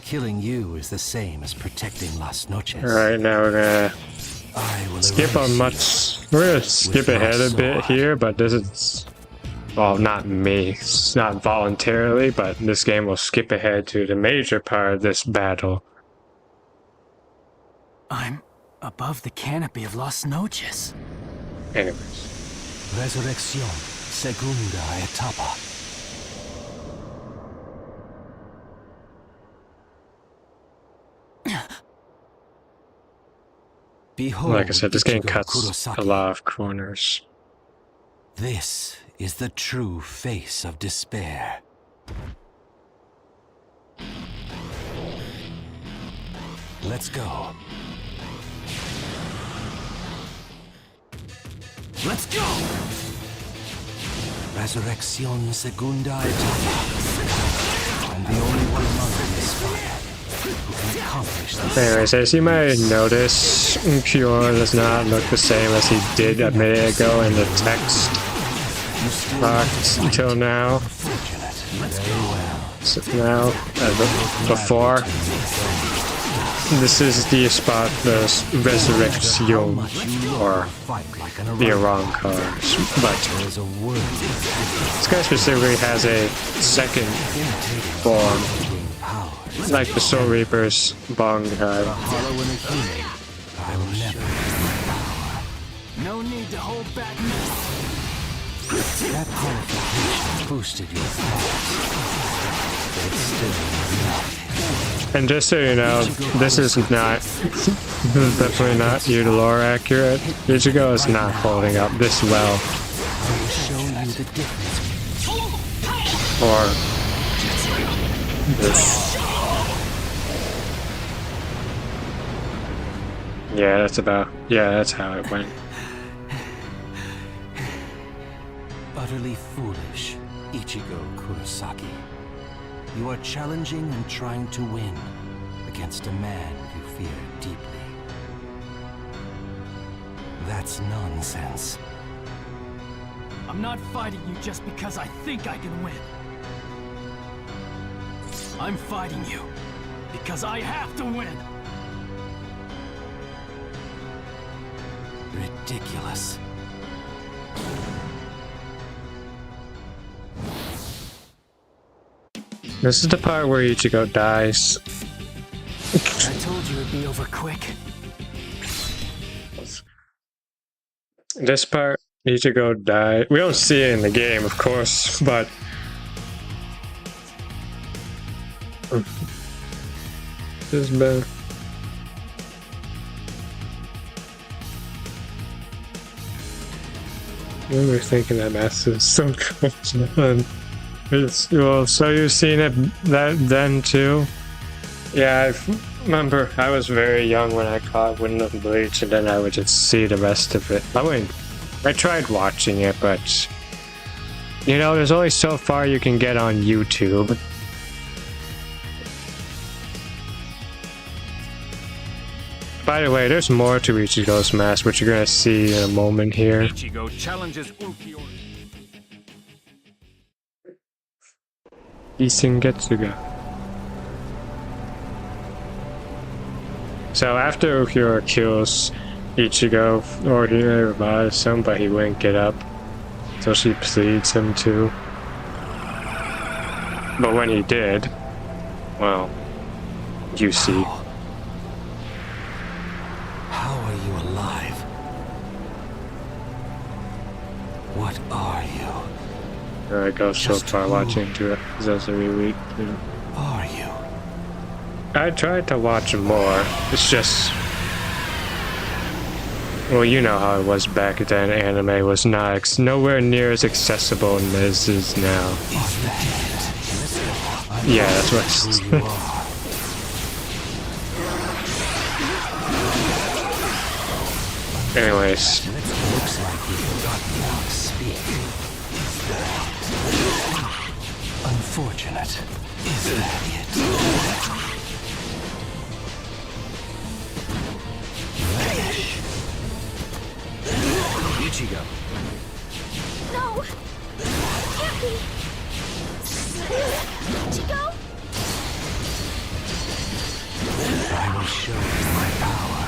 Killing you is the same as protecting Las Noches. Alright, now we're gonna skip on much. We're gonna skip ahead a bit here, but this is. Well, not me. It's not voluntarily, but this game will skip ahead to the major part of this battle. I'm above the canopy of Las Noches. Anyways. Resurreccion, segunda etapa. Behold, Like I said, this game Ichigo cuts Kurosaki. a lot of corners. This is the true face of despair. Let's go. Let's go! Resurreccion segunda etapa. I'm the only one among them inspired who can accomplish this. Anyways, as you might notice, Pure does not look the same as he did a minute ago in the text box until now. So now, before. This is the spot, the Resurreccion, or the wrong cars, but this guy specifically has a second form, like the Soul Reaper's Bongai. No need to hold back now. That qualification boosted your thoughts, but it's still not. And just so you know, this is not, this is definitely not Udalore accurate. Ichigo is not holding up this well. I will show you the difference. Or this. Yeah, that's how it went. Utterly foolish, Ichigo Kurosaki. You are challenging and trying to win against a man you fear deeply. That's nonsense. I'm not fighting you just because I think I can win. I'm fighting you because I have to win. Ridiculous. This is the part where Ichigo dies. I told you it'd be over quick. This part, Ichigo died. We don't see it in the game, of course, but this has been. I remember thinking that mask is so cool. Well, so you've seen it then too? Yeah, I remember I was very young when I caught Wind of Bleach, and then I would just see the rest of it. I tried watching it, but you know, there's only so far you can get on YouTube. By the way, there's more to Ichigo's mask, which you're gonna see in a moment here. Ichigo challenges Ulquiorra. Isengetsuga. So after Ulquiorra kills Ichigo, or he revives him, but he wouldn't get up, so she pleads him to. But when he did, well, you see. How are you alive? What are you? I go so Just far who watching to it, because that's every week. Are you? I tried to watch more. It's just, well, you know how it was back then. Anime was not nowhere near as accessible as it is now. Is that it? Yeah, that's what. Who you are. Anyways, Looks like you've forgotten how to speak. Unfortunate. Is that it? Vanish. Ichigo. No! Can't be! Ichigo? I will show you my power.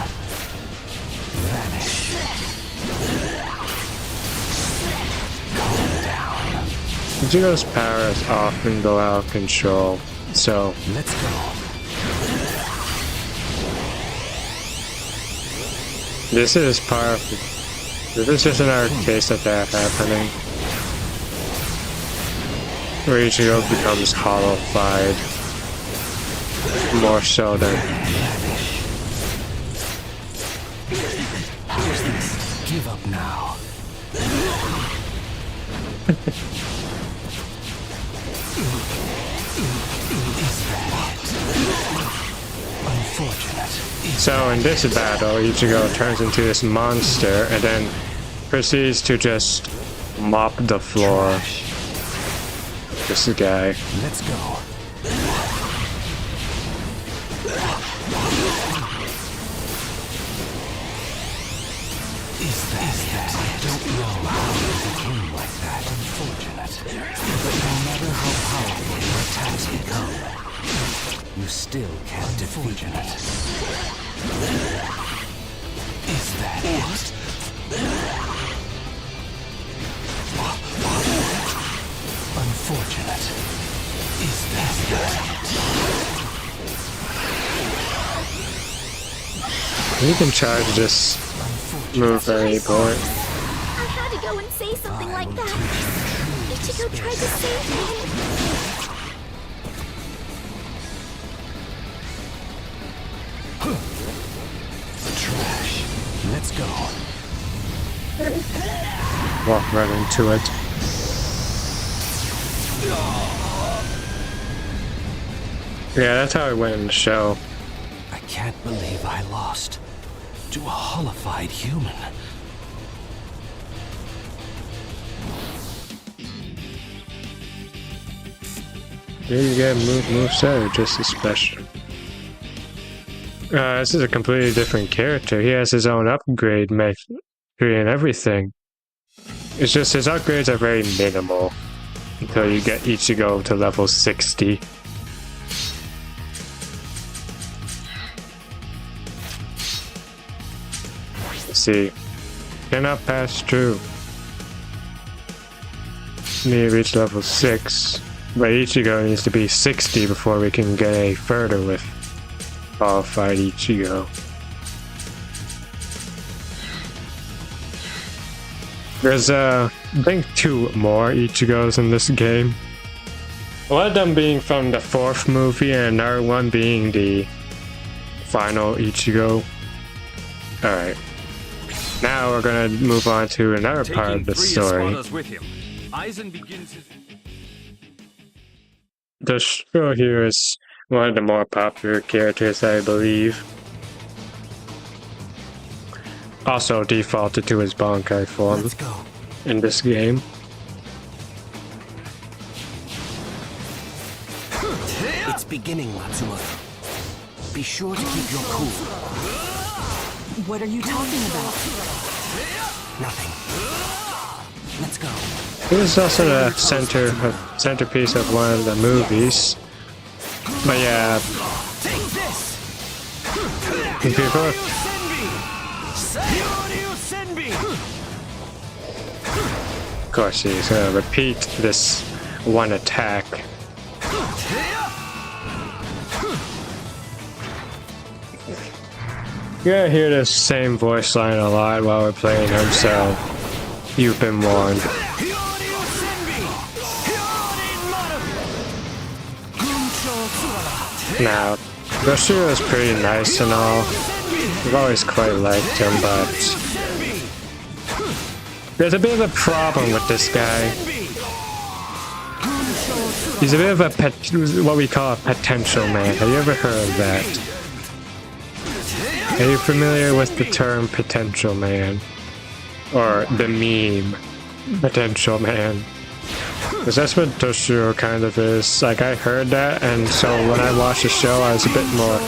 Vanish. Calm down. Ichigo's powers often go out of control, so Let's go. this is just another case of that happening. Where Ichigo becomes hollowified. More so than How's this? Give up now. Unfortunate. so in this battle, Ichigo turns into this monster and then proceeds to just mop the floor. This guy. Let's go. Is that? I don't know how you became like that. Unfortunate. But no matter how powerful your attacks become, you still can't defeat it. Is that it? Unfortunate. Is that it? You can charge this move at any point. I had to go and say something like that. Ichigo tried to save me. Trash. Let's go. Walk right into it. Yeah, that's how it went in the show. I can't believe I lost to a hollified human. Here you get moveset, just as special. This is a completely different character. He has his own upgrade method and everything. It's just his upgrades are very minimal until you get Ichigo to level 60. Let's see. Cannot pass through. Need to reach level 6. But Ichigo needs to be 60 before we can get any further with qualified Ichigo. There's I think 2 more Ichigos in this game. One of them being from the 4th movie and another one being the final Ichigo. Alright. Now we're gonna move on to another part of the story. The show here is one of the more popular characters, I believe. Also defaulted to his Bankai form Let's go. in this game. It's beginning, Matsumoto. Be sure to keep your cool. What are you talking about? Nothing. Let's go. This is also the centerpiece of one of the movies. But yeah, before, of course he's gonna repeat this one attack. You're gonna hear this same voice line a lot while we're playing him, so you've been warned. Now, Yoshiro is pretty nice and all. I've always quite liked him, but there's a bit of a problem with this guy. He's a bit of a what we call a potential man. Have you ever heard of that? Are you familiar with the term potential man? Or the meme potential man? Because that's what Toshiro kind of is. Like, I heard that, and so when I watched the show, I was a bit more...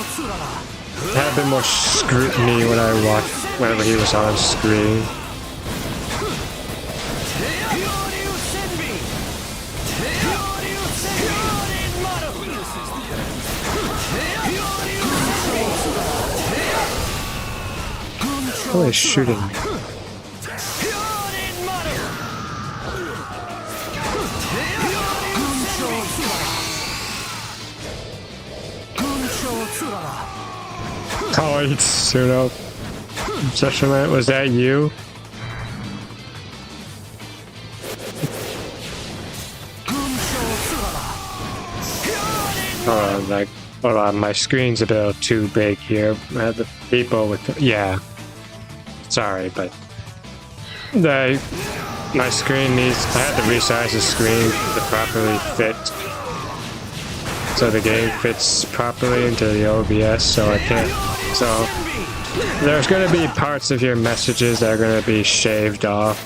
I had a bit more scrutiny when I watched, whenever he was on screen. Oh, he's shooting. Oh, it's Suno. Obsession, was that you? Hold on, my screen's a bit too big here. I have the people with, yeah. Sorry, but my screen needs, I had to resize the screen to properly fit, so the game fits properly into the OBS, so I can't, so there's going to be parts of your messages that are going to be shaved off.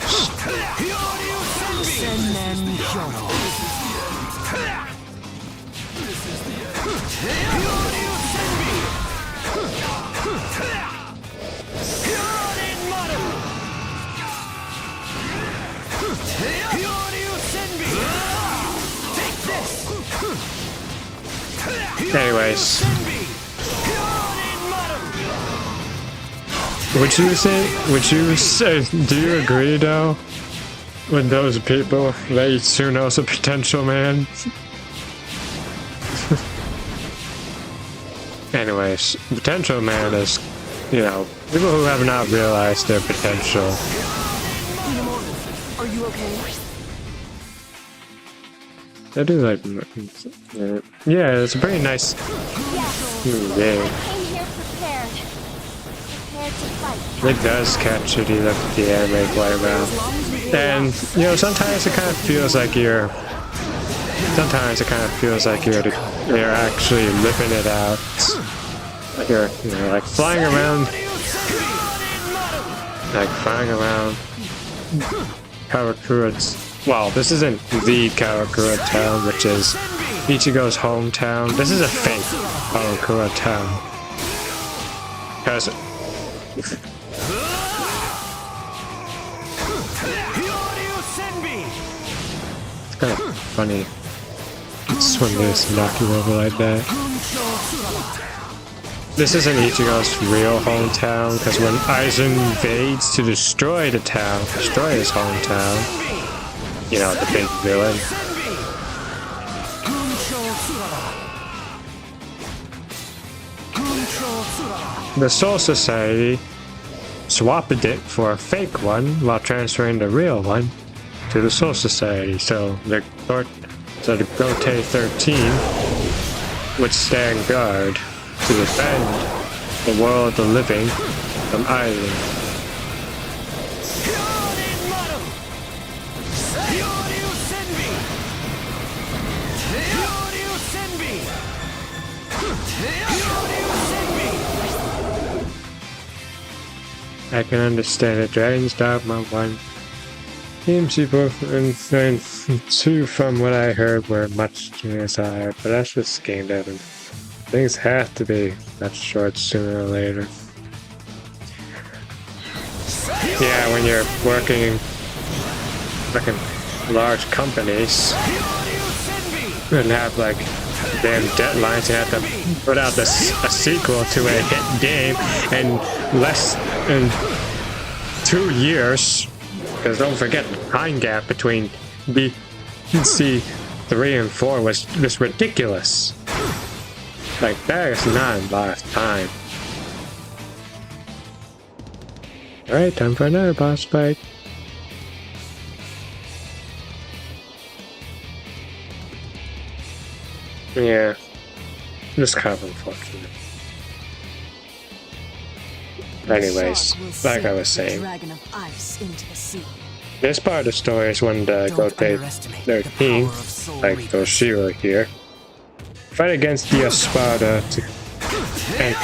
Anyways, would you say, do you agree though with those people that Itsuno's a potential man? Anyways, potential man is, you know, people who have not realized their potential. Are you okay? I do like, yeah, it's a pretty nice game. I came here prepared. Prepared to fight. It does catch you, look at the anime quite well. And, you know, sometimes it kind of feels like you're actually living it out. Like you're, you know, like flying around Karakura's. Well, this isn't the Karakura town, which is Ichigo's hometown. This is a fake Karakura town. Because it's kind of funny. Swing this, knock you over like that. This isn't Ichigo's real hometown, because when Aizen invades to destroy the town, destroy his hometown, you know, the big villain. The Soul Society swapped it for a fake one while transferring the real one to the Soul Society. So the Gote 13 would stand guard to defend the world of the living from Aizen. I can understand it. Dragon's Dogma 1. Team Super and 2, from what I heard, were much higher, but that's just game dev. Things have to be that short sooner or later. Yeah, when you're working in fucking large companies and have like damn deadlines, you have to put out a sequel to a hit game in less than 2 years. Because don't forget, the time gap between BC 3 and 4 was just ridiculous. Like, that is not a lot of time. Alright, time for another boss fight. Yeah, just kind of unfortunate. Anyways, like I was saying, this part of the story is when the Gote 13, like Toshiro here, fight against the Espada and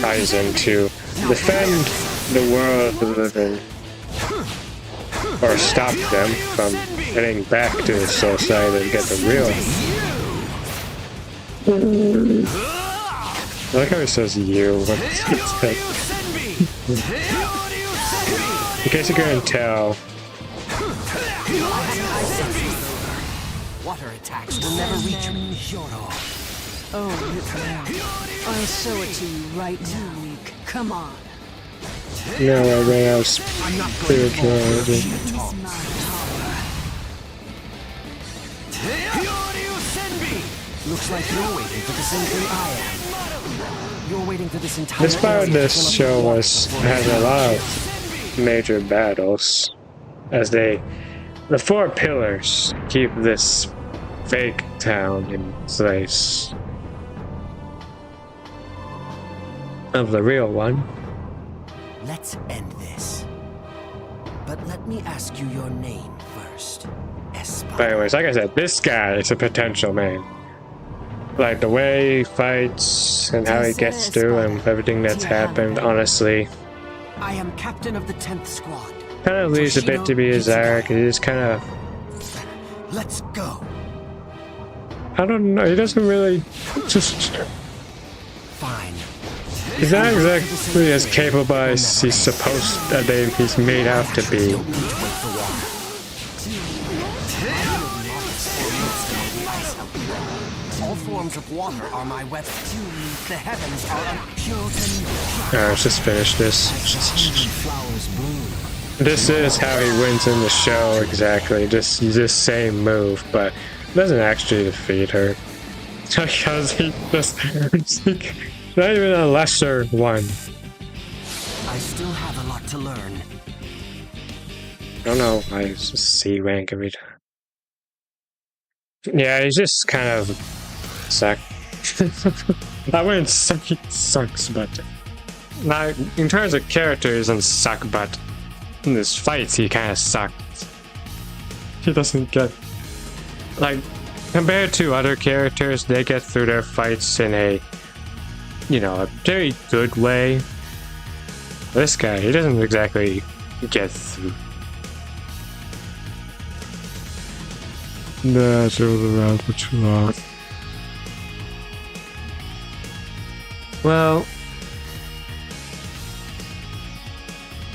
Aizen to defend the world of the living, or stop them from Heading back to the soul side and get the real. I like how he says you. What's that? In case you couldn't tell. Water attacks will never reach me. Oh, it's there. I'll show it to you right now. Come on. No, I ran out of spiritual energy. Looks like you're waiting for the same thing I am. You're waiting for this entire. This part of this show has a lot of major battles, as the four pillars keep this fake town in place of the real one. Let's end this. But let me ask you your name first. But anyways, like I said, this guy is a potential man. Like the way he fights and how he gets through and everything that's happened, honestly. I am captain of the 10th squad. Kind of leaves a bit to be desired. He just kind of. Let's go. I don't know. He doesn't really just. Fine. He's not exactly as capable as he's supposed that he's made out to be. All forms of water are my weapon. The heavens are Alright, let's just finish this. This is how he wins in the show exactly. Just this same move, but doesn't actually defeat her. Because he just not even a lesser one. I still have a lot to learn. I don't know, I just C rank every time. Yeah, he's just kind of suck. I wouldn't say he sucks, but not in terms of character, he doesn't suck, but in his fights he kind of sucks. He doesn't get, like, compared to other characters, they get through their fights in a, you know, a very good way. This guy, he doesn't exactly get through. That's around for too long. Well,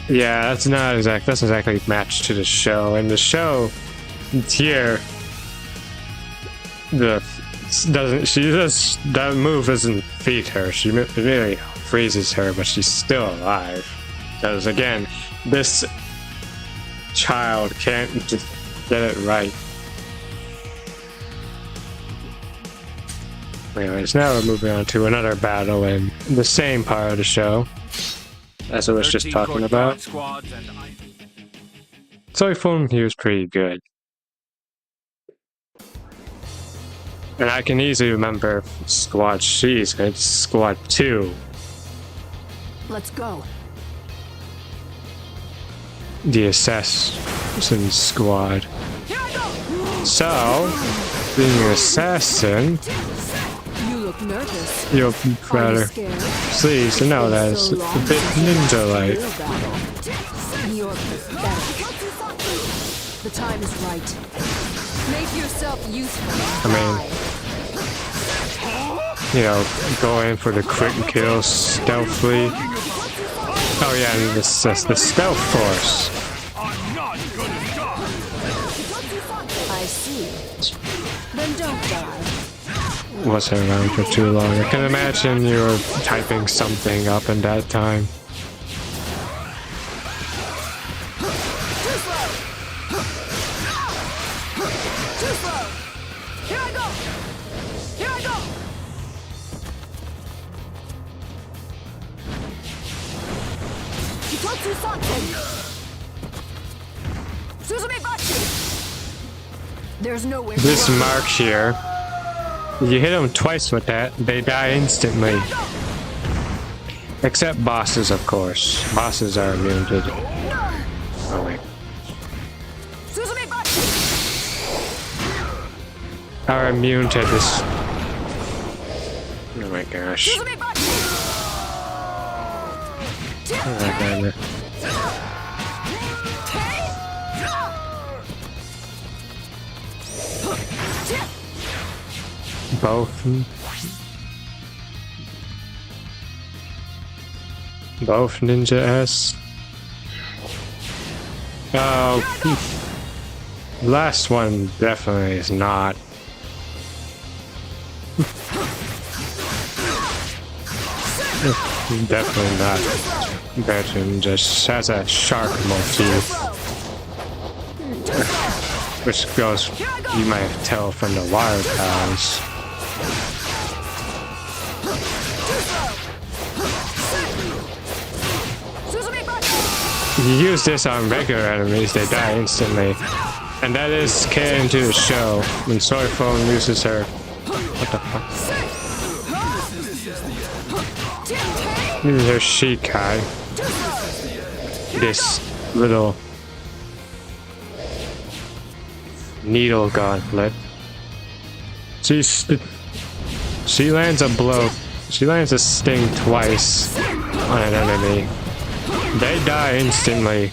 yeah, that's not exactly matched to the show. And the show here, that move doesn't feed her. She really freezes her, but she's still alive. Because again, this child can't just get it right. Anyways, now we're moving on to another battle in the same part of the show, as I was just talking about. Soifun, he was pretty good. And I can easily remember Squad She's and Squad 2. Let's go. The Assassin Squad. So, being an assassin, You look nervous. you're Are you rather scared? pleased to know that it's a bit ninja-like. You're pathetic. The time is right. Make yourself useful. I mean, you know, go in for the quick kills stealthily. Oh yeah, and the stealth force. I see. Then don't die. Wasn't around for too long. I can imagine you were typing something up in that time. There's nowhere. This mark here, you hit them twice with that, they die instantly. Except bosses, of course. Bosses are immune to. Oh wait. Are immune to this. Oh my gosh. Oh my god. Both Ninja S. Oh, last one definitely is not. Definitely not. Veteran just has a shark motif, which goes, you might tell from the wild powers. You use this on regular enemies, they die instantly. And that is canon to the show. When Soy Phone uses her... What the fuck? Uses her Shikai. This little... needle gauntlet. She lands a blow. She lands a sting twice on an enemy. They die instantly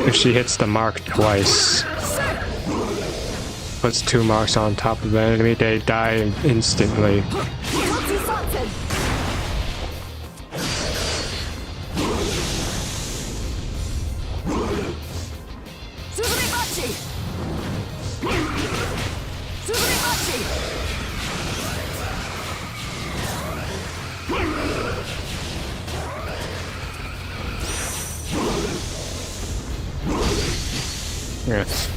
if she hits the mark twice. Puts 2 marks on top of the enemy, they die instantly. Yes.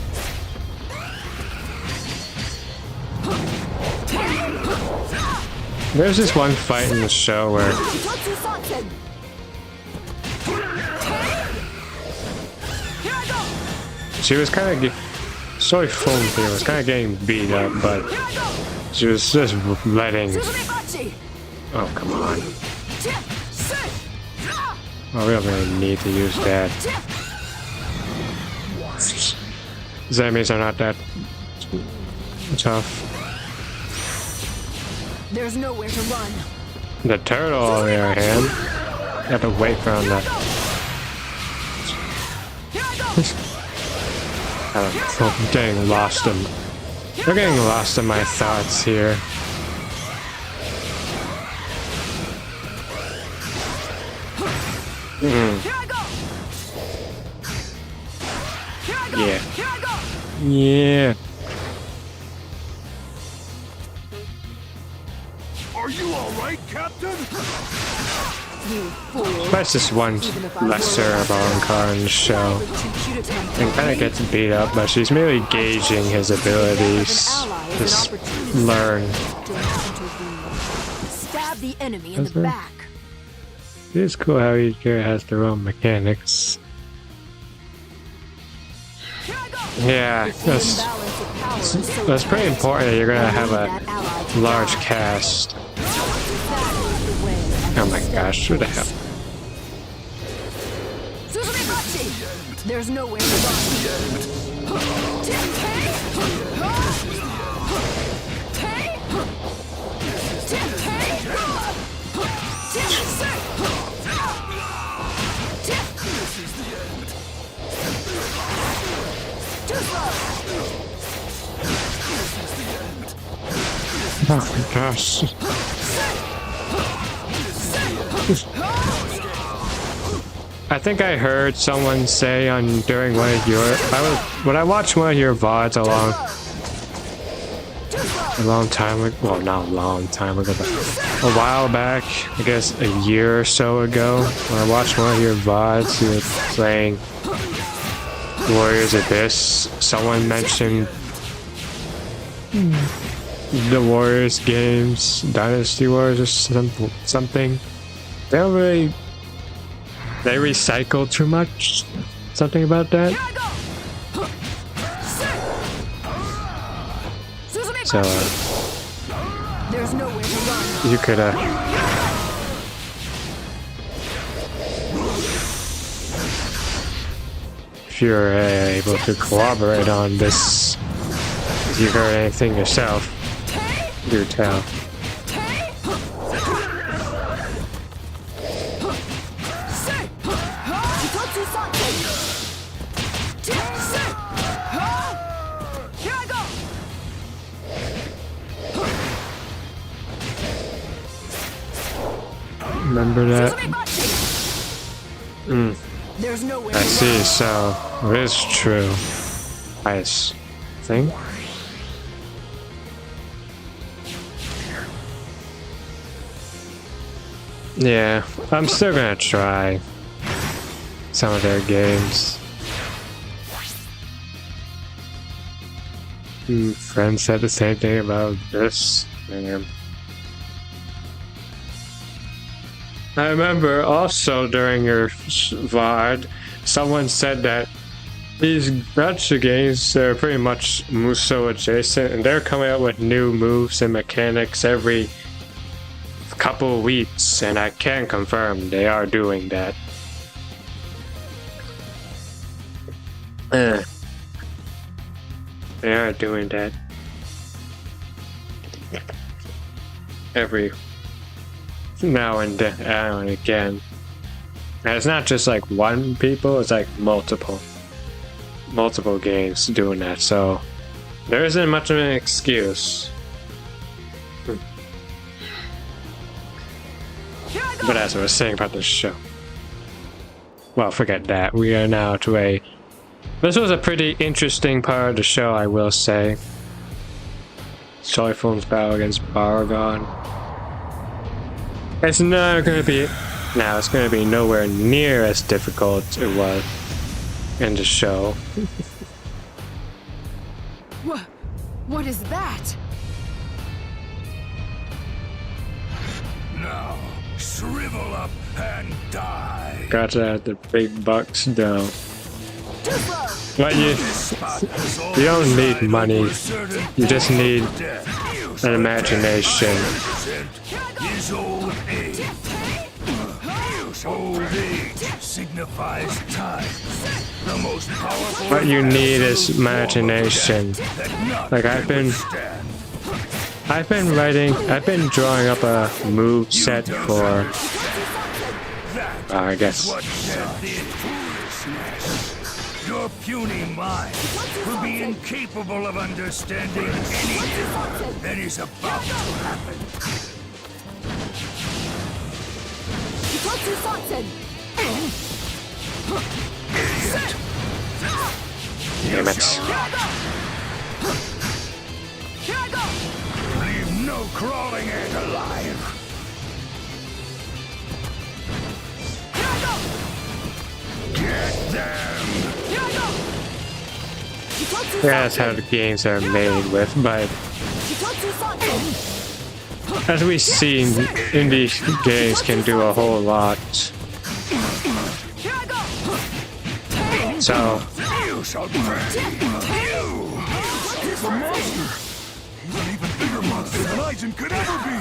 There's this one fight in the show where she was kind of Soy Phone here was kind of getting beat up, but she was just letting. Oh, come on. Oh, we don't really need to use that. These enemies are not that tough. There's nowhere to run. The turtle, on the other hand, you have to wait for him to. I'm getting lost in. We're getting lost in my thoughts here. Yeah. Yeah. Are you all right, Captain? That's just one lesser of Ankar in the show. And kind of gets beat up, but she's merely gauging his abilities. Just learn. Stab the enemy in the back. It's cool how each character has their own mechanics. Yeah, that's pretty important that you're gonna have a large cast. Oh my gosh, who the hell? There's nowhere to run. Oh my gosh. I think I heard someone say during one of your when I watched one of your VODs a long time ago, well, not a long time ago, but a while back, I guess a year or so ago, when I watched one of your VODs, you were playing Warriors Abyss. Someone mentioned the Warriors games, Dynasty Warriors or something. They don't really. They recycle too much. Something about that. So, you could, if you're able to collaborate on this, if you heard anything yourself, do tell. Remember that? There's no way. I see, so it is true. I think. Yeah, I'm still gonna try some of their games. Friends said the same thing about this. Man. I remember also during your VOD, someone said that these gacha games are pretty much Musou adjacent, and they're coming out with new moves and mechanics every couple of weeks, and I can confirm they are doing that. They are doing that every now and then, and again. And it's not just like one people, it's like multiple games doing that, so there isn't much of an excuse. But as I was saying about this show, well, forget that. We are now to a... This was a pretty interesting part of the show, I will say. Joyful's battle against Baragon. It's not gonna be... Now, it's gonna be nowhere near as difficult as it was in the show. What is that? Now, shrivel up and die. Got to have the big bucks though. But you don't need money. You just need an imagination. Is old age. Old age signifies time. The most powerful. What you need is imagination. Like I've been drawing up a move set for, I guess. Your puny mind will be incapable of understanding anything that is about to happen. Damn it. Leave no crawling ant alive. Get them! Yeah, that's how the games are made with, but as we've seen, indie games can do a whole lot. So, You shall pray. You! He's a monster! He's an even bigger monster than Aizen could ever be!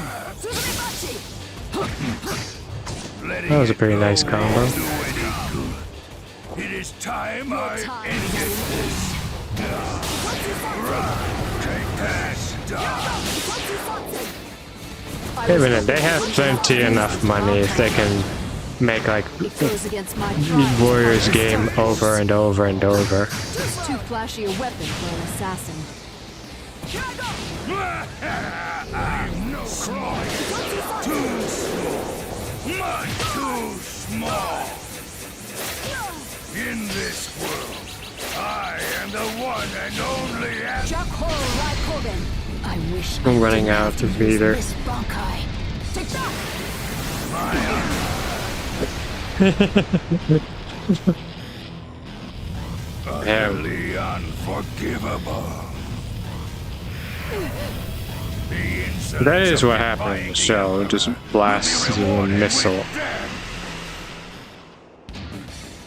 that was a pretty nice combo. It is time I ended this. Take this, Hey, minute, they have plenty enough money if they can make like Warriors game over and over and over. Too flashy a weapon for an assassin. I'm no small. Too small. Much too small. In this world, I am the one and only I wish I'm running out of either. utterly unforgivable. That is what happened in the show, just blasts a missile.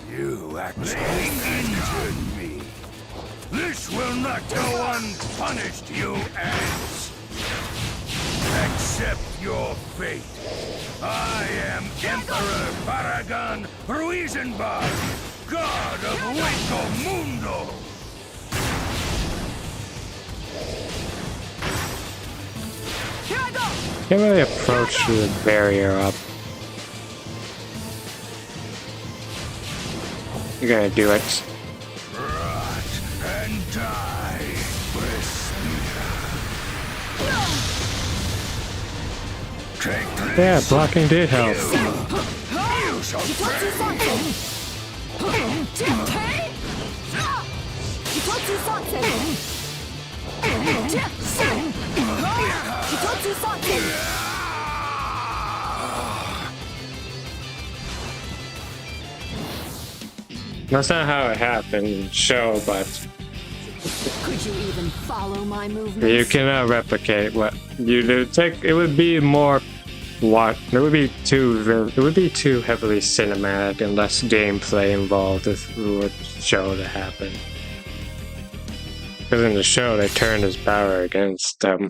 You actually injured me. This will not go unpunished, you ants. Accept your fate. I am Emperor Baragon Ruizenbach, God of Hueco Mundo. Can't really approach the barrier up. You're gonna do it. Rot and die, Yeah, blocking did help. That's not how it happened in the show, but Could you even follow my movements? you cannot replicate what you do. It would be more what it would be too heavily cinematic and less gameplay involved if it would show to happen. Because in the show they turned his power against them.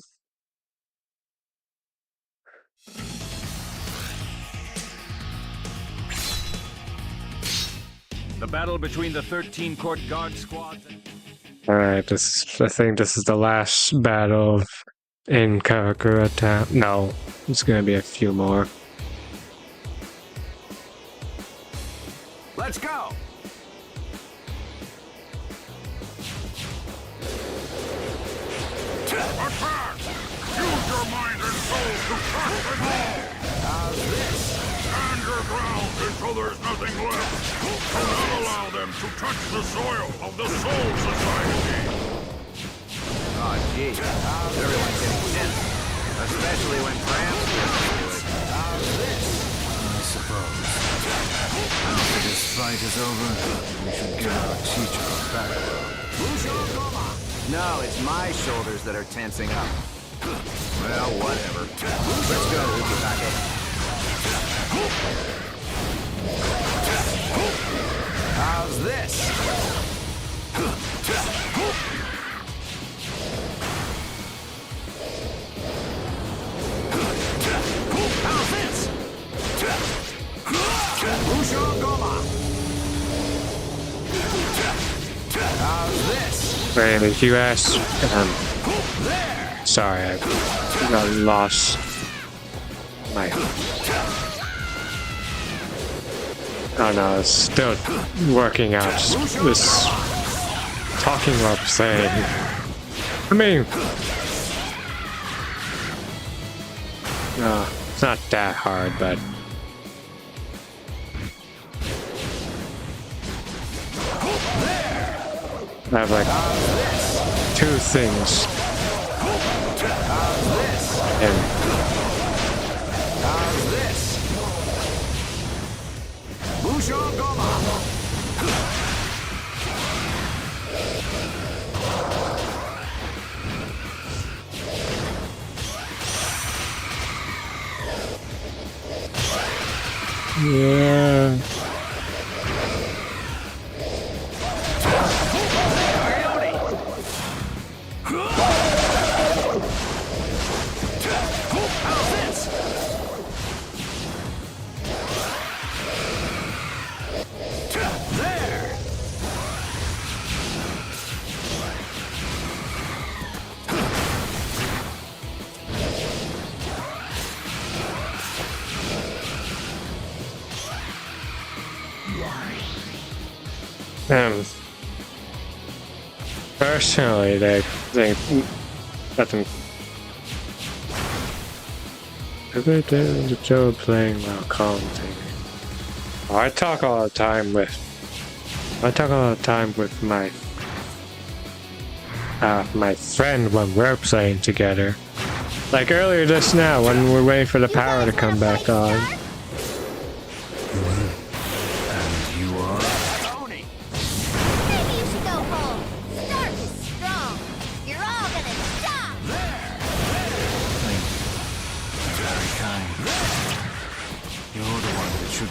The battle between the 13 court guard squads and... Alright, I think this is the last battle in Karakura Town. No, it's gonna be a few more. Let's go! Attack! Use your mind and soul to crush them all! How's this? Stand your ground until there's nothing left! Do not allow them to touch the soil of the Soul Society! Oh, gee. Everyone's getting tense. Especially when Bram's feeling good. How's this? I suppose. After this fight is over, we should give our teacher a back rub. No, it's my shoulders that are tensing up. Well, whatever. Let's go, Ukitake. How's this? How's this? How's this? Wait, did you ask? Sorry, I got lost. My. Oh no, it's still working out. This talking up saying. I mean, no, it's not that hard, but. I have like 2 things. And yeah. Personally, they think nothing. Every day the Joe playing while commentating. Oh, I talk all the time with my friend when we're playing together. Like earlier just now when we're waiting for the power to come back on.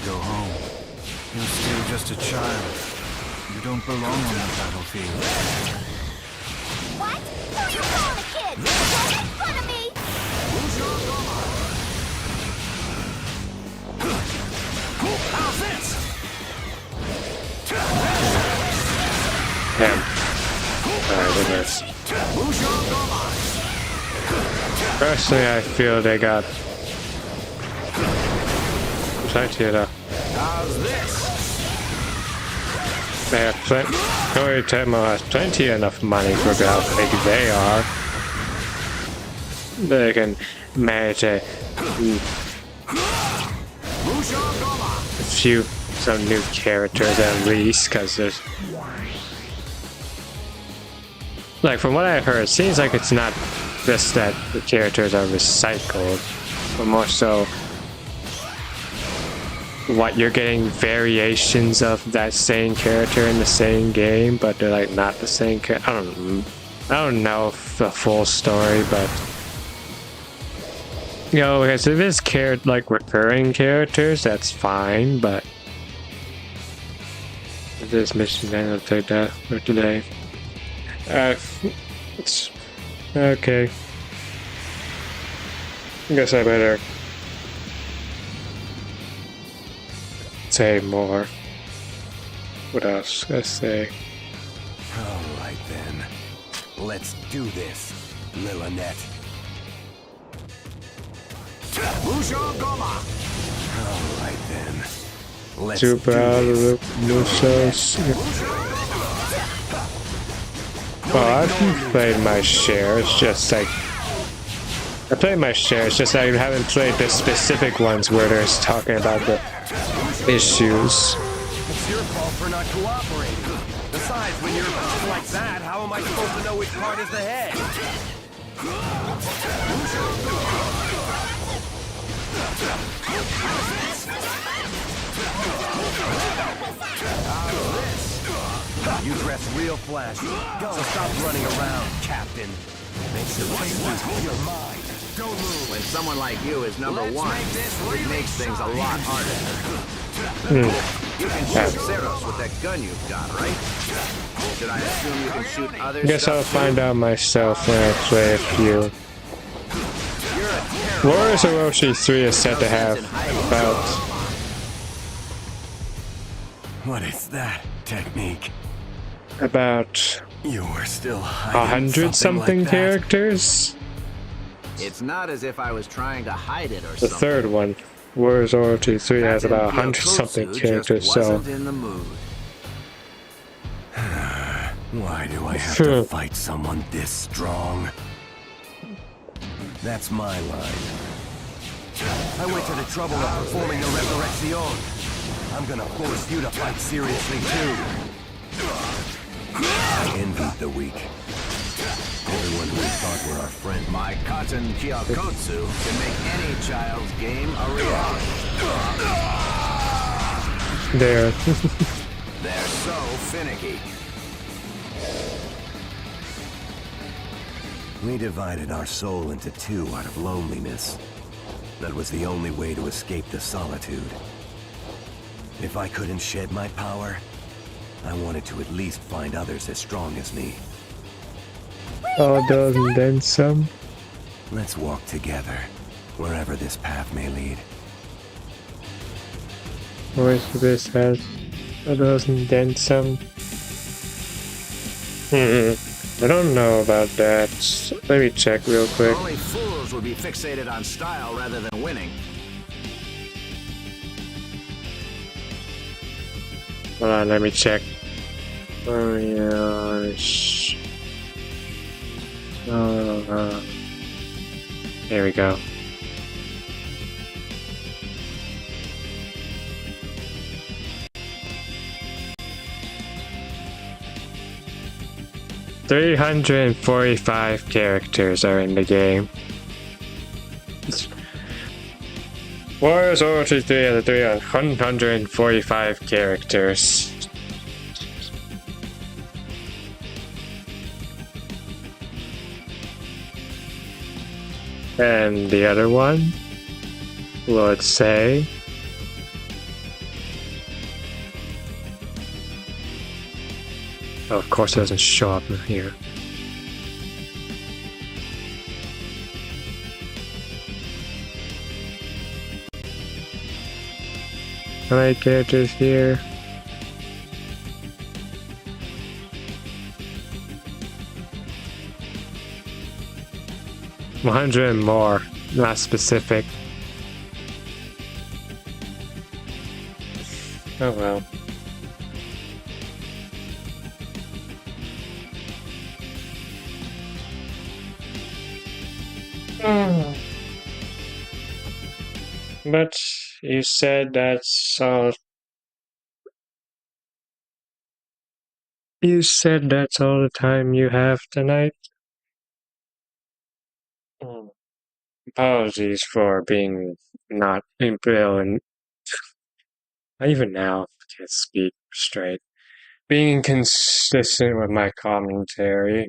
Go home. You're still just a child. You don't belong on the battlefield. What? Who are you calling a kid? Don't make fun of me! How's this? Damn. Alright, with this. Personally, I feel they got plenty of they have plenty. Toritemo has plenty enough money for how big they are. they can manage some new characters at least, because there's like from what I heard, it seems like it's not just that the characters are recycled, but more so what you're getting variations of that same character in the same game, but they're like not the same character. I don't know the full story, but you know, because if it's like recurring characters, that's fine, but this mission I don't take that for today. It's okay. I guess I better say more. What else can I say? Alright then. Let's do this, Lillinette. Alright then. Let's Super do this. Musos. Well, I've played my share, it's just like I played my share, it's just I haven't played the specific ones where they're talking about the issues. It's your fault for not cooperating. Besides, when you're like that, how am I supposed to know which part is the head? You dress real flashy, so stop running around, Captain. Makes it lose your mind. Don't move. When someone like you is number one, it makes things a lot harder. You can shoot Ceros with that gun you've got, right? Should I assume you can shoot others? Guess I'll find out myself when I play a few. Warriors Orochi 3 is said to have about What is that technique? about You were still hiding 100 something like that? characters. It's not as if I was trying to hide it or The something. third one, Warriors Orochi 3, has about 100 something characters, so Wasn't in the mood. Why do I have to fight someone this strong? That's my line. I went to the trouble of performing the Resurreccion. I'm gonna force you to fight seriously too. I envied the weak. Everyone who we thought were our friend. My cousin Kyokotsu can make any child's game a reality. there. They're so finicky. We divided our soul into two out of loneliness. That was the only way to escape the solitude. If I couldn't shed my power, I wanted to at least find others as strong as me. All those and then some. Let's walk together, wherever this path may lead. Where's this has all those and then some. I don't know about that. Let me check real quick. Only fools would be fixated on style rather than winning. Hold on, let me check. There we go. "345 characters are in the game. Warriors Orochi 3 has 145 characters. And the other one, will it say? Oh, of course it doesn't show up in here. How many characters here? $100 and more, not specific. Oh well. But you said that's all. You said that's all the time you have tonight? Hmm. Apologies for being not impale and even now I can't speak straight. Being inconsistent with my commentary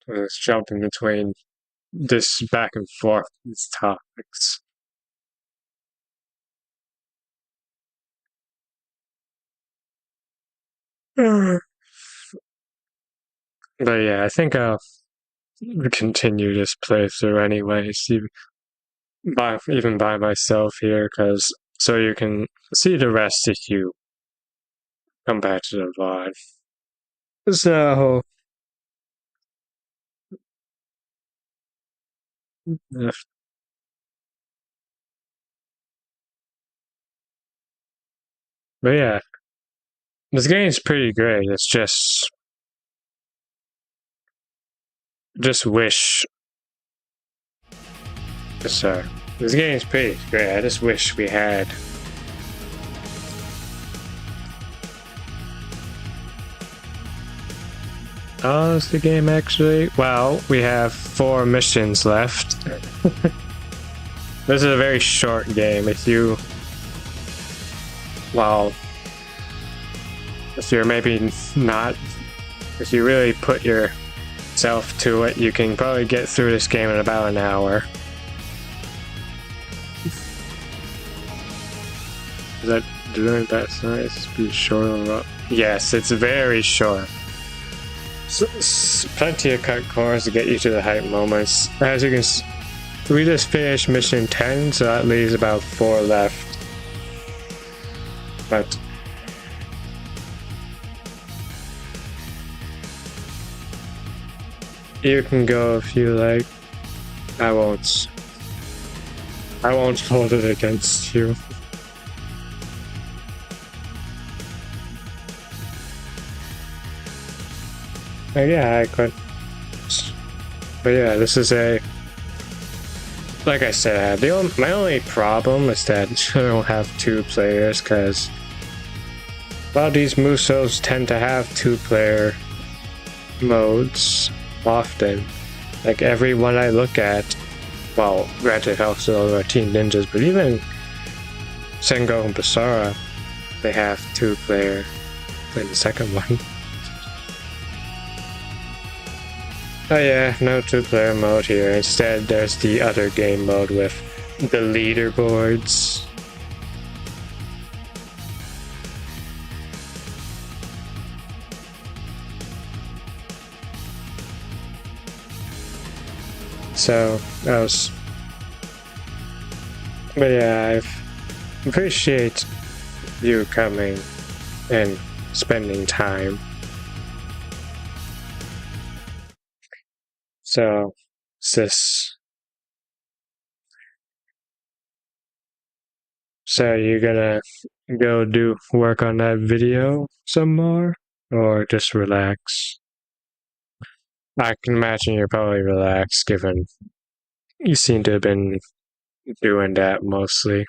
was jumping between this back and forth these topics. But yeah, I think I'll continue this playthrough anyways, even by myself here, because so you can see the rest if you come back to the VOD. So, but yeah, this game's pretty great. It's just wish. Sorry, this game's pretty great. I just wish we had. Oh, is the game actually? Well, we have 4 missions left. This is a very short game. If you're maybe not, if you really put yourself to it, you can probably get through this game in about an hour. Is that doing that size? Be short or yes, it's very short. Plenty of cut corners to get you to the hype moments. As you can see, we just finished mission 10, so that leaves about 4 left. But you can go if you like. I won't hold it against you. Yeah, I could. But yeah, this is like I said, my only problem is that I don't have 2 players, because a lot of these Musos tend to have 2-player modes often. Like every one I look at, well, granted also are Teen Ninjas, but even Sengo and Basara, they have 2-player in the second one. Oh yeah, no 2-player mode here. Instead, there's the other game mode with the leaderboards. So, but yeah, I appreciate you coming and spending time. So, so you're gonna go do work on that video some more, or just relax? I can imagine you're probably relaxed, given you seem to have been doing that mostly.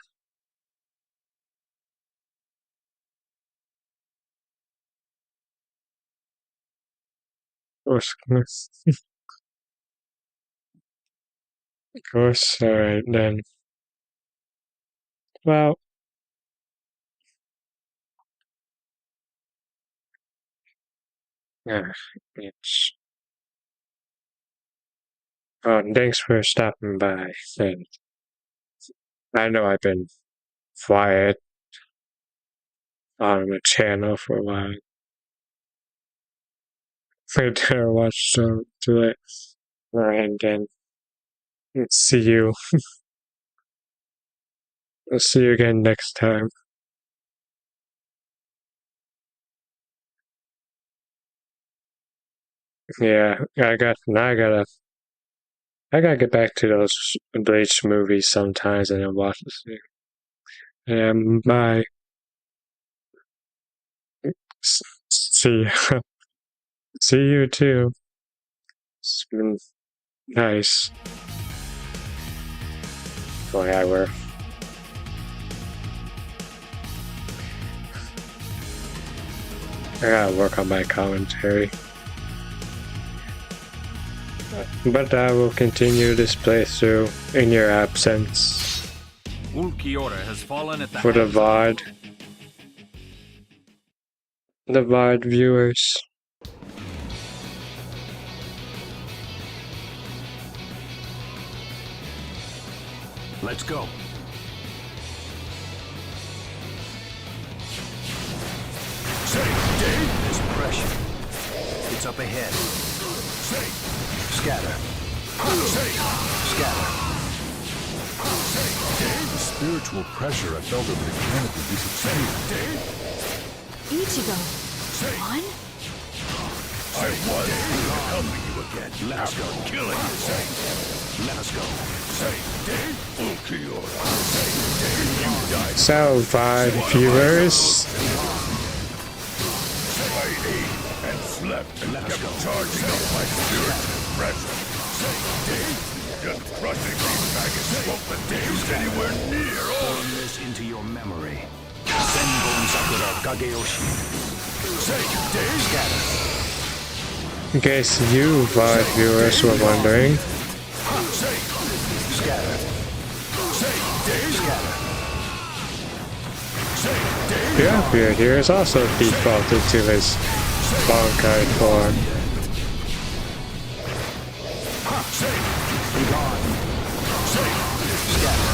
Of course. Of course. Alright then. Well, it's. Oh, thanks for stopping by. And I know I've been quiet on the channel for a while. I dare watch some to it. Alright then. See you. I'll see you again next time. Yeah, I gotta get back to those Bleach movies sometimes and then watch this thing. Bye. See you. See you too. It's been nice. Boy, I gotta work on my commentary. But I will continue this playthrough in your absence Ulquiorra has fallen at the for the hands of VOD. The VOD viewers. Let's go. There's pressure. It's up ahead. Scatter. Scatter. The spiritual pressure I felt over the canopy disappeared. Ichigo. One? I was helping you again. Let us go. Killing you. Let us go. Ulquiorra. You died. So, VOD viewers. I ate and slept and kept charging up my spiritual pressure. Just crushing these maggots won't let me use anywhere near all of this into your memory. Senbon Sakura Kageyoshi. Scatter. In case you VOD viewers were wondering. Scatter. Scatter. Pyramid here is also defaulted to his Bankai form. Be gone. Scatter.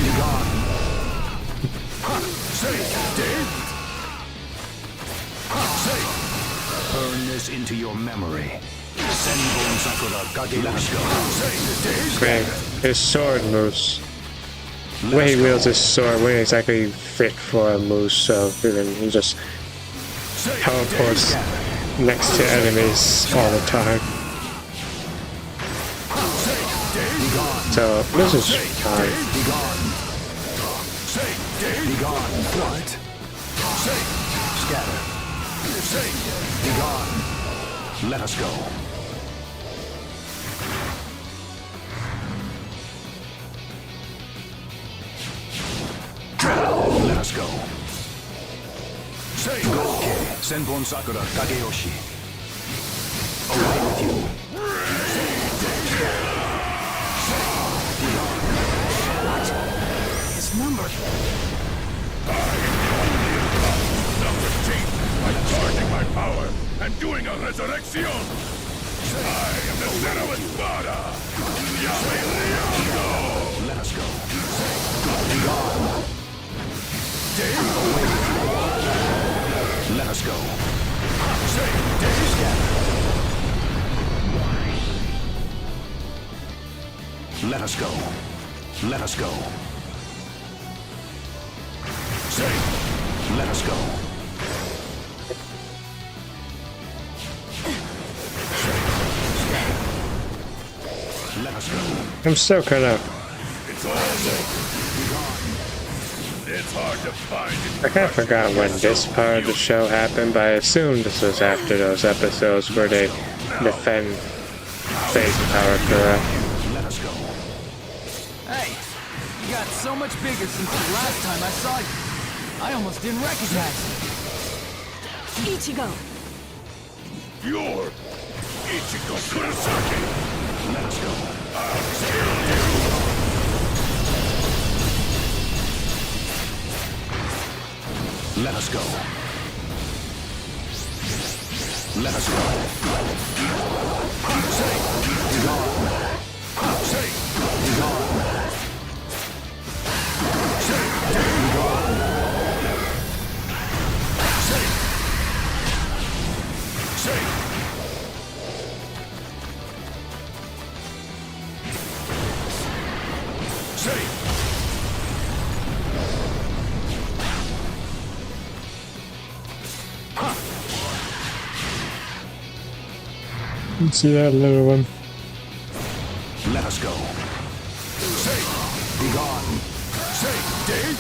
Be gone. Burn this into your memory. Senbon Sakura Kageyoshi. Man, his sword moves. The way he wields his sword wouldn't exactly fit for a moose, so then he just teleports next to enemies all the time. So this is fine. Be gone. Be gone. What? Scatter. Be gone. Let us go. Let us go. Goke, Senbon Sakura Kageyoshi. Away with you. His number. By charging my power and doing a resurrection. I am the Zero Espada. Let us go. Be gone. Let us go. Let us go. Let us go. Let us go. Let us go. I'm still kind of. It's all over. It's hard to find it. I kind of forgot when this part of the show happened, but I assume this was after those episodes where they defend fake power correct. Let us go. Hey, you got so much bigger since the last time I saw you. I almost didn't recognize you. Ichigo. You're Ichigo Kurosaki. Let us go. I'll kill you. Let us go. Let us go. Be gone. Be gone. See that little one? Let us go. Be gone. Dave?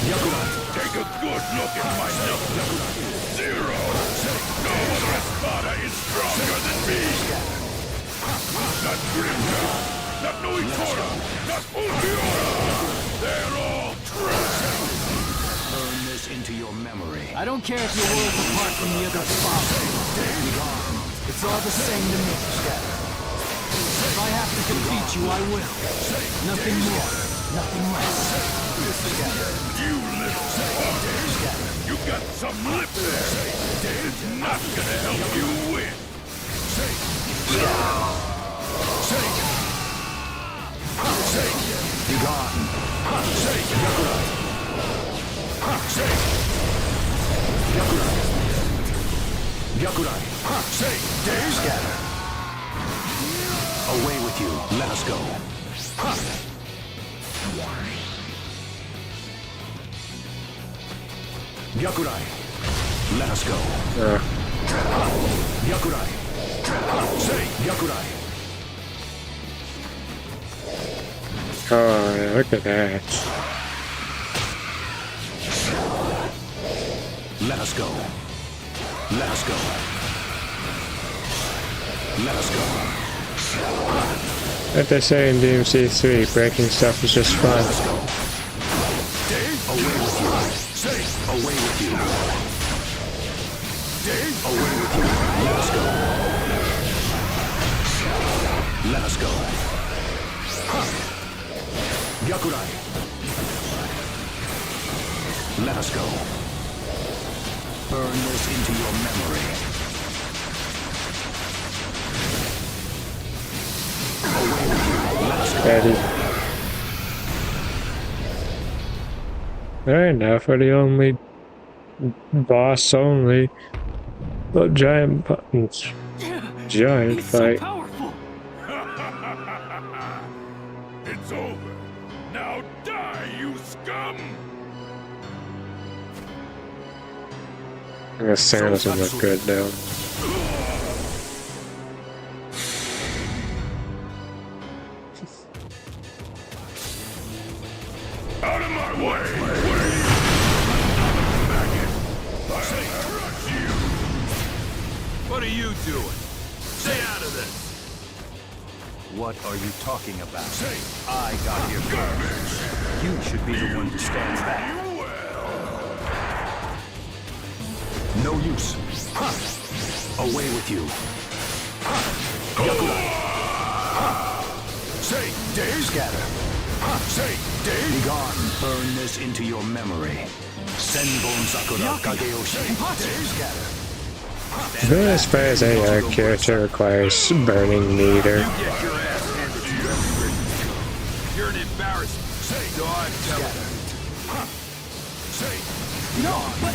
Yakura, take a good look at my number. Zero. No other Espada is stronger than me. Not Grimga, not Noitora, not Ulquiorra. They're all trash. Burn this into your memory. I don't care if you're worlds apart from the other father. It's all the same to me. If I have to defeat you, I will. Nothing more, nothing less. You little fucker! You got some lip there! It's not gonna help you win! Be gone. Yakurai. Scatter. Away with you. Let us go. Yakurai. Let us go. Yakurai. Yakurai. Oh, look at that. Let us go. Let us go. Let us go. Like they say in DMC3, breaking stuff is just fun. Away with you. Away with you. Away with you. Let us go. Let us go. Yakurai. Let us go. Burn this into your memory. Away with you. Let us go. Eddie. Alright, now for the only boss only. The giant buttons. Giant He's so fight. powerful. It's over. Now die, you scum! The sound doesn't look good though. Out of my way! What are you doing? Stay out of this! What are you talking about? I got here first. You should be the one to stand back. No use. Away with you. Say, scatter. Say, be gone. Burn this into your memory. Senbon Sakura Kageyoshi. Scatter. As far as our character requires burning meter. Get your ass handed to you every week. You're an embarrassment. So I'm telling you. No, but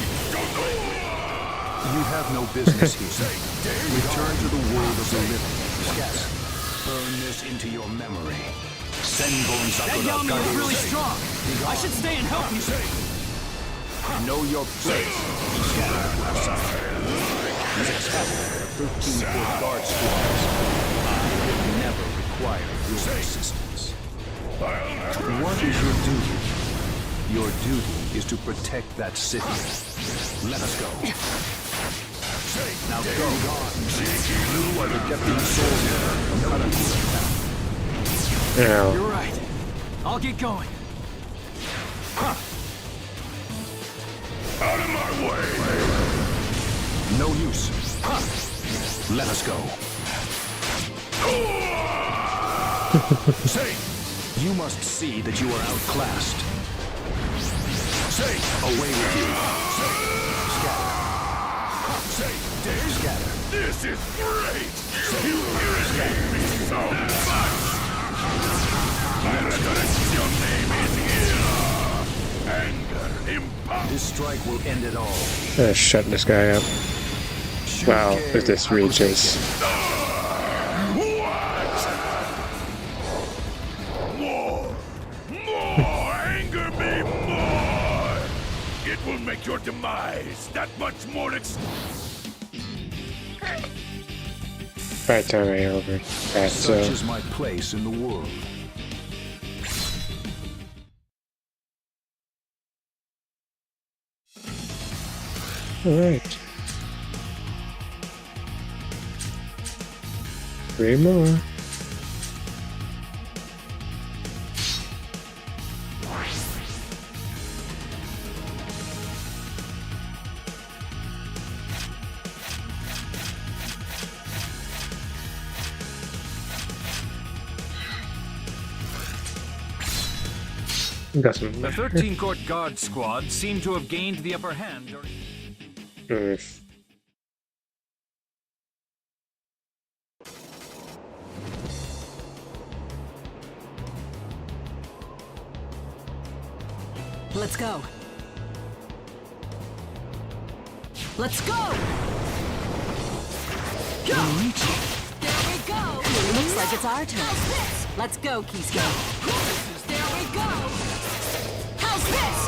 You have no business here. Return to the world of the living. Scatter. Burn this into your memory. Senbon that Sakura Yami is really Kageyoshi. strong. I should stay and help you. Know your place. Scatter. He's a captain of 13th Guard Squads. I will never require your assistance. What is your duty? Your duty is to protect that city. Let us go. Now go. You are the deputy soldier of Karakura. Ow. You're right. I'll get going. Out of my way! No use. Let us go. You must see that you are outclassed. Away with you. Scatter. This is great! You irritate me so much! Resurreccion name is here! Anger, impound. This strike will end it all. Shut this guy up. Wow, if this reaches. More! More! Anger me more! It will make your demise that much more Fight's already over. That's Such is my place in the world. alright. 3 more. Doesn't The matter. 13 Court Guard squad seem to have gained the upper hand during... Let's go. Let's go! Go! There we go! Looks like it's our turn. Let's go, Kiske. There we go! How's this?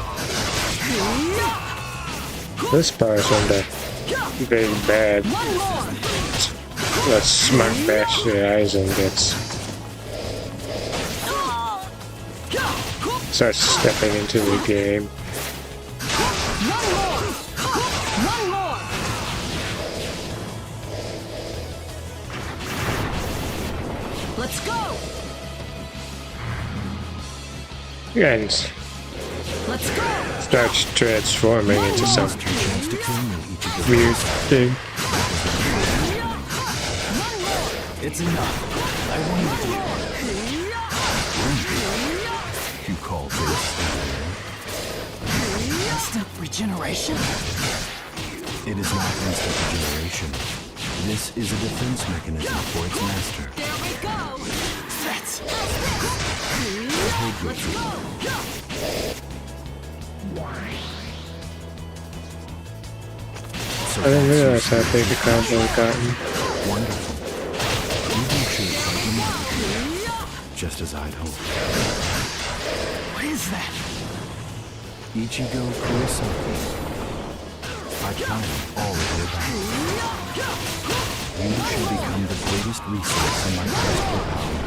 This part's when the big bad One more! let's smart bash the eyes and gets starts stepping into the game. One more! One more! Let's go! And Let's go! starts transforming into some weird thing. It's enough. I wanted you. You call this Instant regeneration? It is not instant regeneration. This is a defense mechanism for its master. There we go! Let's go! I didn't realize how big the combo had gotten. Wonderful. You can choose like you want. Just as I'd hoped. What is that? Ichigo Kurosaki. I planned all of your battles. You shall become the greatest resource in my quest for power.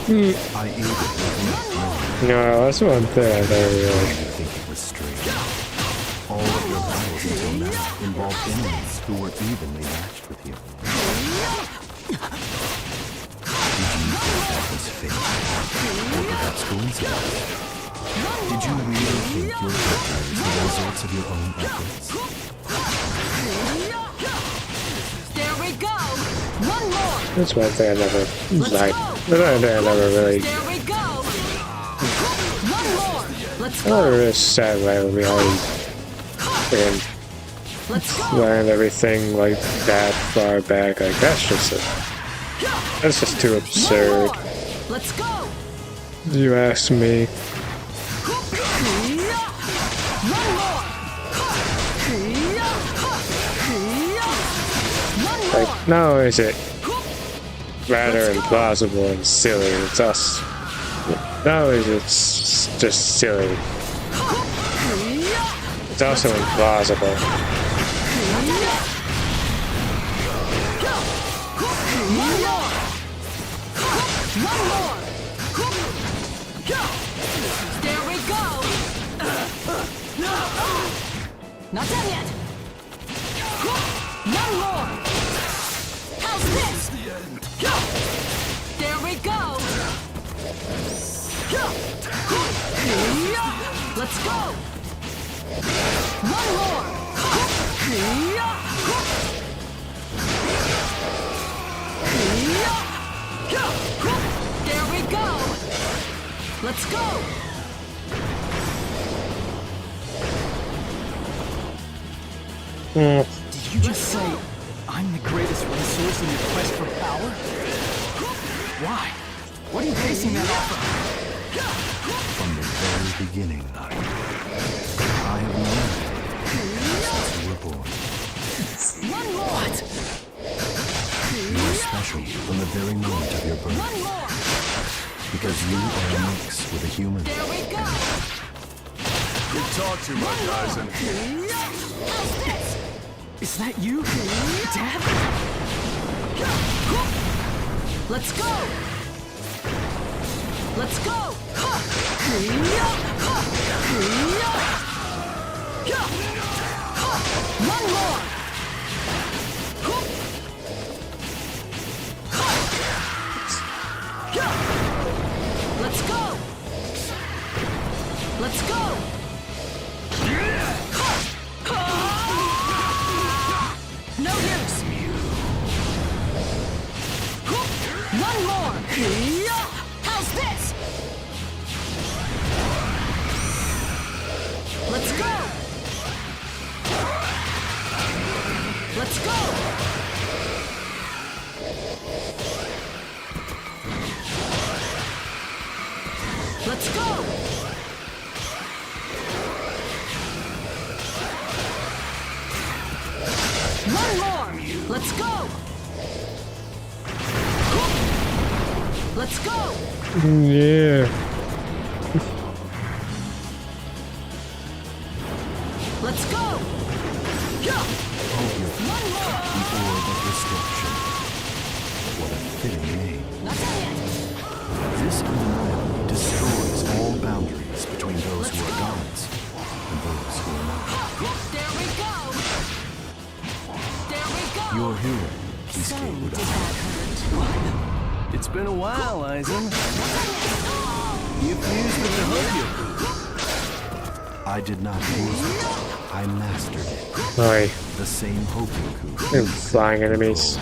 I aided with enough knowing. No, that's one thing I never really. You think it was strange. All of your battles until now involved enemies who were evenly matched with you. Did you think that was fate? Or perhaps coincidence? Did you really think your victory is the results of your own efforts? There we go! One more! That's one thing I never liked. Another thing I never really. There we go! One more! Let's I never go! really sat around and really and Let's go! learned everything like that far back. Like that's just too absurd. One more! Let's go! You ask me. One more! One more! Like, not only is it rather implausible and silly, it's us. Not only is it just silly, it's also implausible. One more! One more! There we go! Not done yet! One more! How's this? There we go! Let's go! One more! There we go! Let's go! Did you just say I'm the greatest resource in your quest for power? Why? What are you basing that off of? From the very beginning, I have known since you were born. One more! What? You are special from the very moment of your birth. One more! Because you are a mix with a human. There we go! You talk too much, Aizen. How's this? Is that you, Dad? Let's go! Let's go! One more! Let's go! Let's go! No use! One more! How's this? One more! Let's go! Let's go! Yeah. Let's go! One more! The Orb of Destruction. What a fitting name. Not done yet! This anomaly destroys all boundaries between those who are gods and those who are not. There we go! There we go! Your hero, So, Kisuke did Udai. that hurt? It's been a while, Aizen. You fused with the Hogyoku. I did not use it. I mastered it. Oi. The same Hogyoku. And flying enemies.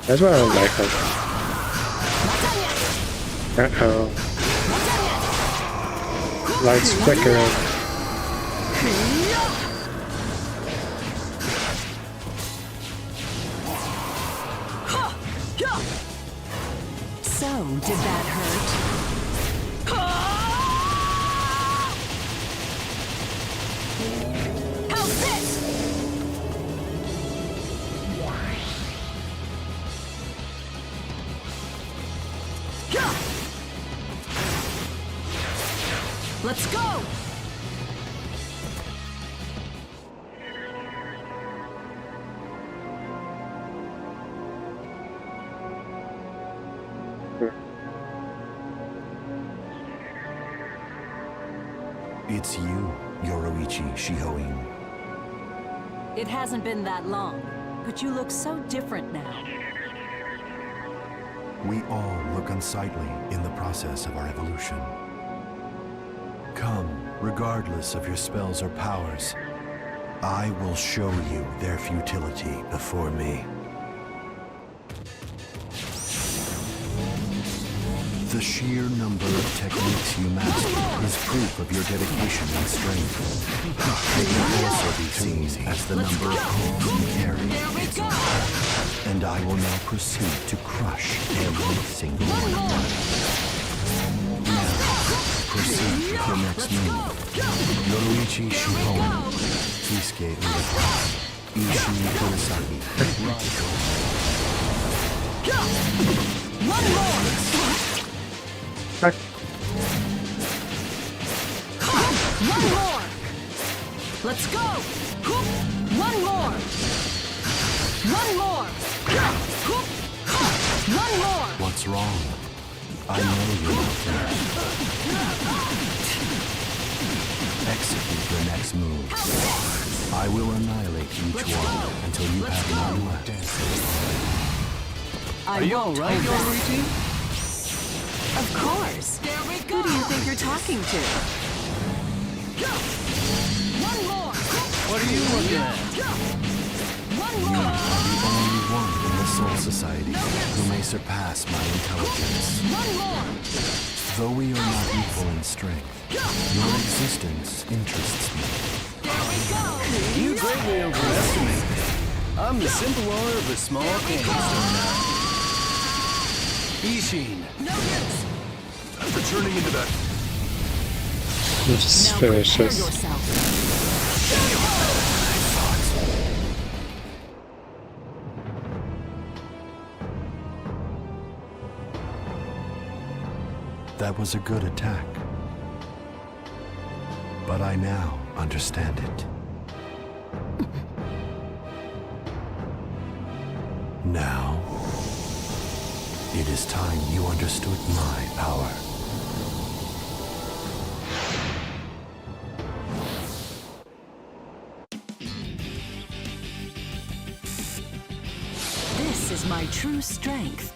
That's why I don't like them. Uh-oh. Lights flickering. So, did that hurt? How's this? Let's go! It's you, Yoroichi Shihoin. It hasn't been that long, but you look so different now. We all look unsightly in the process of our evolution. Come, regardless of your spells or powers, I will show you their futility before me. The sheer number of techniques you master is proof of your dedication and strength. It can also be seen as the number of homes you carry. And I will now proceed to crush every single one. Now, proceed with your next move. Yoroichi Shihoin, Kisuke Udai, Ishi Kurosaki, One more! One more! Let's go! One more! One more! One more! What's wrong? I know you're not finished. Execute your next move. I will annihilate each one until you have none left. Are you all right, Yorichi? Of course. There we go. Who do you think you're talking to? One more. What are you looking at? One You more. are the only one in the Soul Society who may surpass my intelligence. One more. Though we are not equal in strength, your existence interests me. There we go. You greatly overestimate me. I'm the simple owner of a small candy store now. Ishin. No use. Returning into that. Just Now finish prepare this. yourself. That was a good attack. But I now understand it. Now, it is time you understood my power. This is my true strength.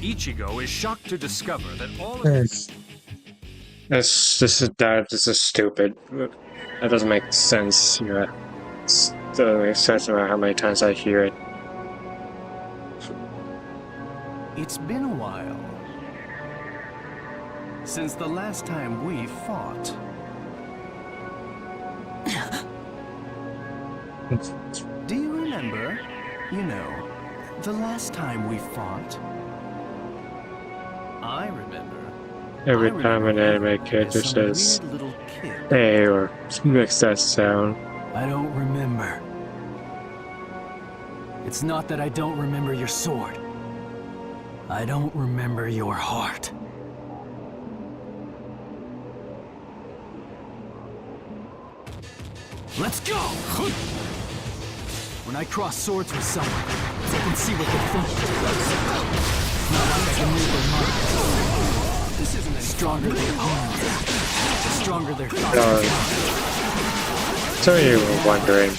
Ichigo is shocked to discover that all of This is stupid. That doesn't make sense. Yeah, it doesn't make sense no matter how many times I hear it. It's been a while since the last time we fought. Do you remember? You know, The last time we fought, I remember. Every I time an remember anime character as some says weird little kid. "hey" or makes that sound. I don't remember. It's not that I don't remember your sword. I don't remember your heart. Let's go! When I cross swords with someone, I can see what they're thinking. Not like I can read their mind. This isn't the stronger the opponent, the stronger their thoughts. So you were wondering,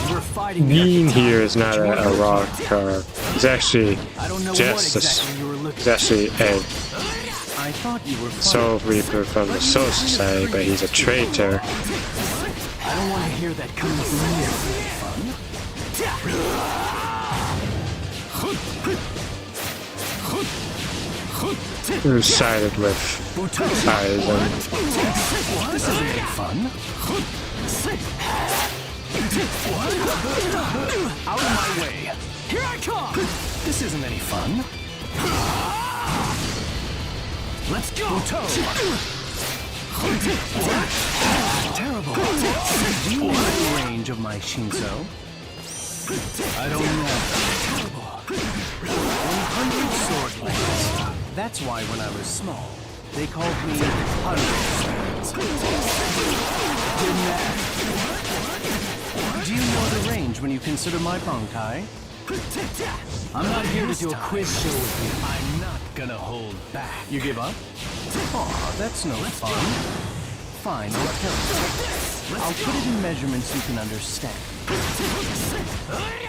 We're fighting Bean here is not a raw car. It's actually I don't know just what exactly you were looking it's actually a I thought you were Soul Reaper from the Soul Society, but he's a traitor. I don't want to hear that coming from you. Who sided with Aizen. This isn't any fun. Out of my way. Here I come. This isn't any fun. Let's go. Terrible. Do you know the range of my Shinso? I don't know. 100 sword blades. That's why when I was small, they called me 100 Swords. Didn't matter. Do you know the range when you consider my Bankai? I'm not here to do a quiz show with you. I'm not gonna hold back. You give up? Aw, that's no fun. Fine, I'll tell you. I'll put it in measurements you can understand.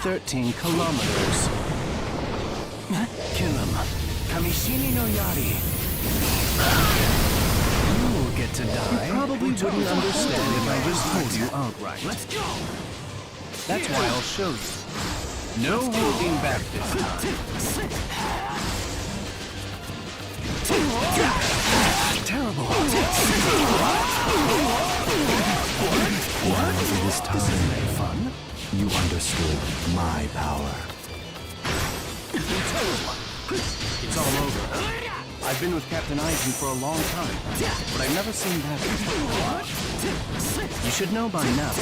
13 kilometers. Kill him. Kamishini no Yari. You will get to die. You probably wouldn't understand if I just told you outright. Let's go. That's why I'll show you. No holding back this time. Terrible. This time, This isn't any fun. you understood my power. It's all over. I've been with Captain Aizen for a long time, but I've never seen that before. You should know by now,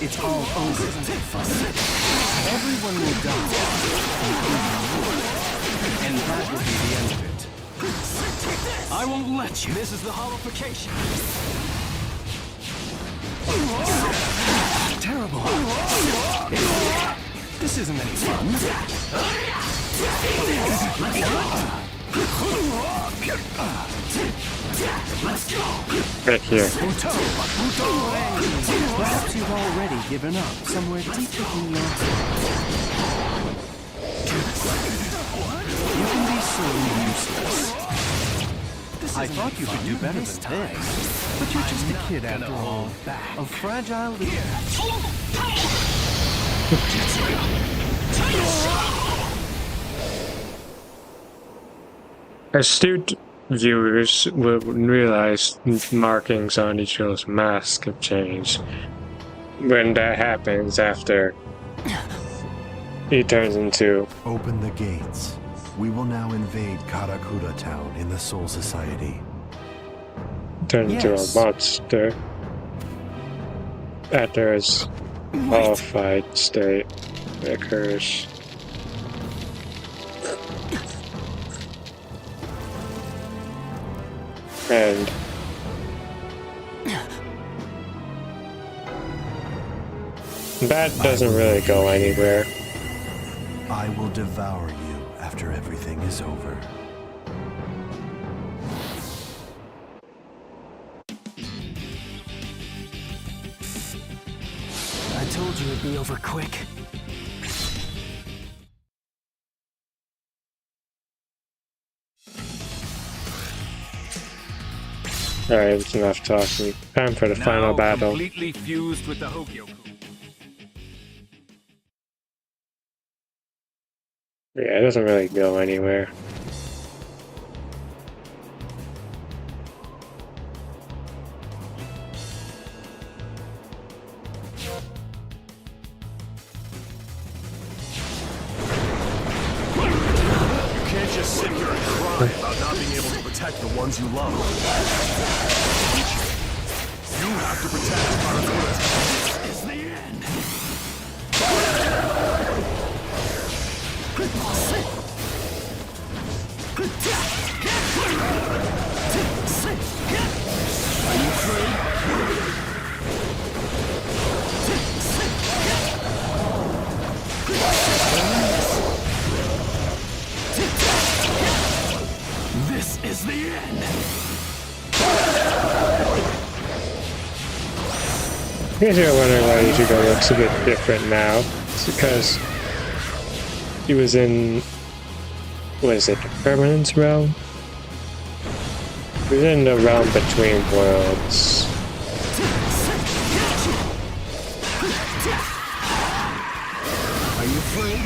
it's all over. Everyone will die, including you. And that will be the end of it. I won't let you. This is the holification. Terrible. This isn't any fun. Let's go. Right here. Perhaps you've already given up somewhere deep within your heart. You can be so useless. I thought you could do better than this, but you're just a kid after all. A fragile little... Astute viewers will realize markings on Ichiro's mask have changed. When that happens after he turns into Open the gates. We will now invade Karakura town in the Soul Society. a monster after his qualified state occurs. And that doesn't really go anywhere. I will devour you after everything is over. I told you it'd be over quick. Alright, it's enough talking. Time for the final battle. Completely fused with the Hogyoku. Yeah, it doesn't really go anywhere. sit here and cry about not being able to protect the ones you love. You have to protect Karakura. This is the end. Are you free? This is the end. I guess you're wondering why Ichigo looks a bit different now. It's because he was in, what is it, the Permanence realm? He was in the realm between worlds. Are you free?